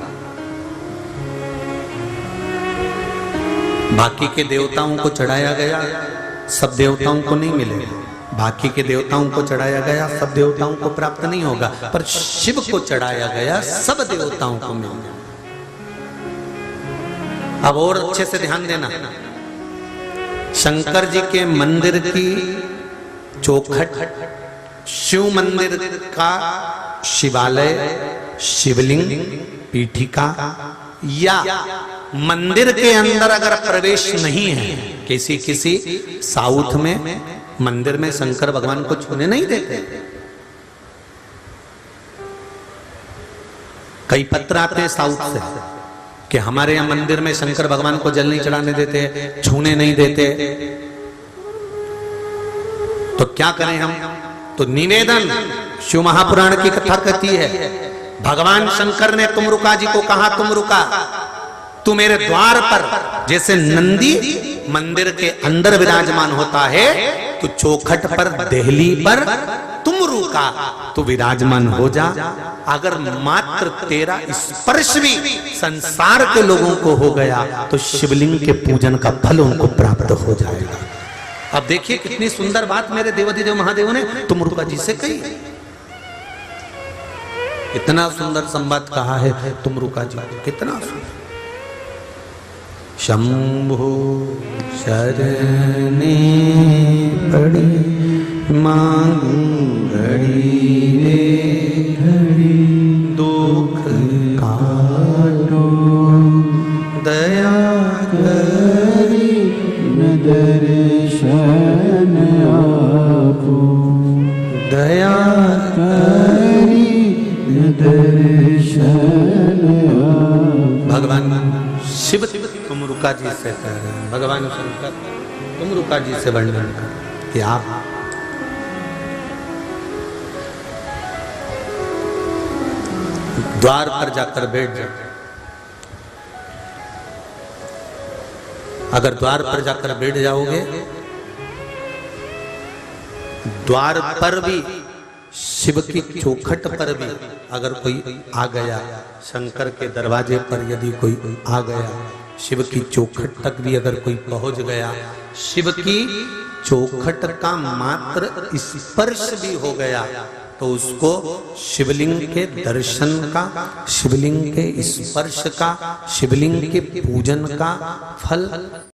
बाकी के देवताओं को चढ़ाया गया, सब देवताओं को नहीं मिलेगा। बाकी के देवताओं को चढ़ाया गया, सब देवताओं को प्राप्त नहीं होगा, पर शिव को चढ़ाया गया, सब देवताओं को मिल गया। अब और अच्छे से ध्यान देना, शंकर जी के मंदिर की चौखट, शिव मंदिर का शिवालय, शिवलिंग, पीठिका या मंदिर के अंदर अगर प्रवेश नहीं है, किसी साउथ में मंदिर में शंकर भगवान को छूने नहीं देते। कई पत्र आते हैं साउथ से कि हमारे यहां मंदिर में शंकर भगवान को जल नहीं चढ़ाने देते, छूने नहीं देते। तो क्या करें हम? तो निवेदन शिव महापुराण की कथा कहती है, भगवान शंकर ने तुमरुका जी को कहा, तुमरुका तू मेरे द्वार पर, जैसे नंदी मंदिर के अंदर विराजमान होता है, तो चौखट पर, देहली पर तुमरुका तू विराजमान हो जा। अगर मात्र तेरा स्पर्श भी संसार के लोगों को हो गया तो शिवलिंग के पूजन का फल उनको प्राप्त हो जाएगा। अब देखिए कितनी सुंदर बात मेरे देवाधिदेव महादेव ने तुमरुका जी से कही। इतना सुंदर संवाद कहा है तुमरुका जी, कितना सुंदर। शंभो शरणे पड़ी मांगू घड़ी रे घड़ी, दुख काटो दया करी दर्शन आपो, दया करी दर्शन आपो। भगवान शिव तुमरुका जी से कह रहे हैं, भगवान शंकर तुमरुका जी से वर्णन कर कि आप द्वार पर जाकर बैठ जाओ। अगर द्वार पर जाकर बैठ जाओगे, द्वार पर भी, शिव की चौखट पर भी अगर कोई आ गया, शंकर के दरवाजे पर यदि कोई आ गया, शिव की चौखट तक भी अगर कोई पहुंच गया, शिव की चौखट का मात्र स्पर्श भी हो गया, तो उसको शिवलिंग के दर्शन का, शिवलिंग के स्पर्श का, शिवलिंग के पूजन का फल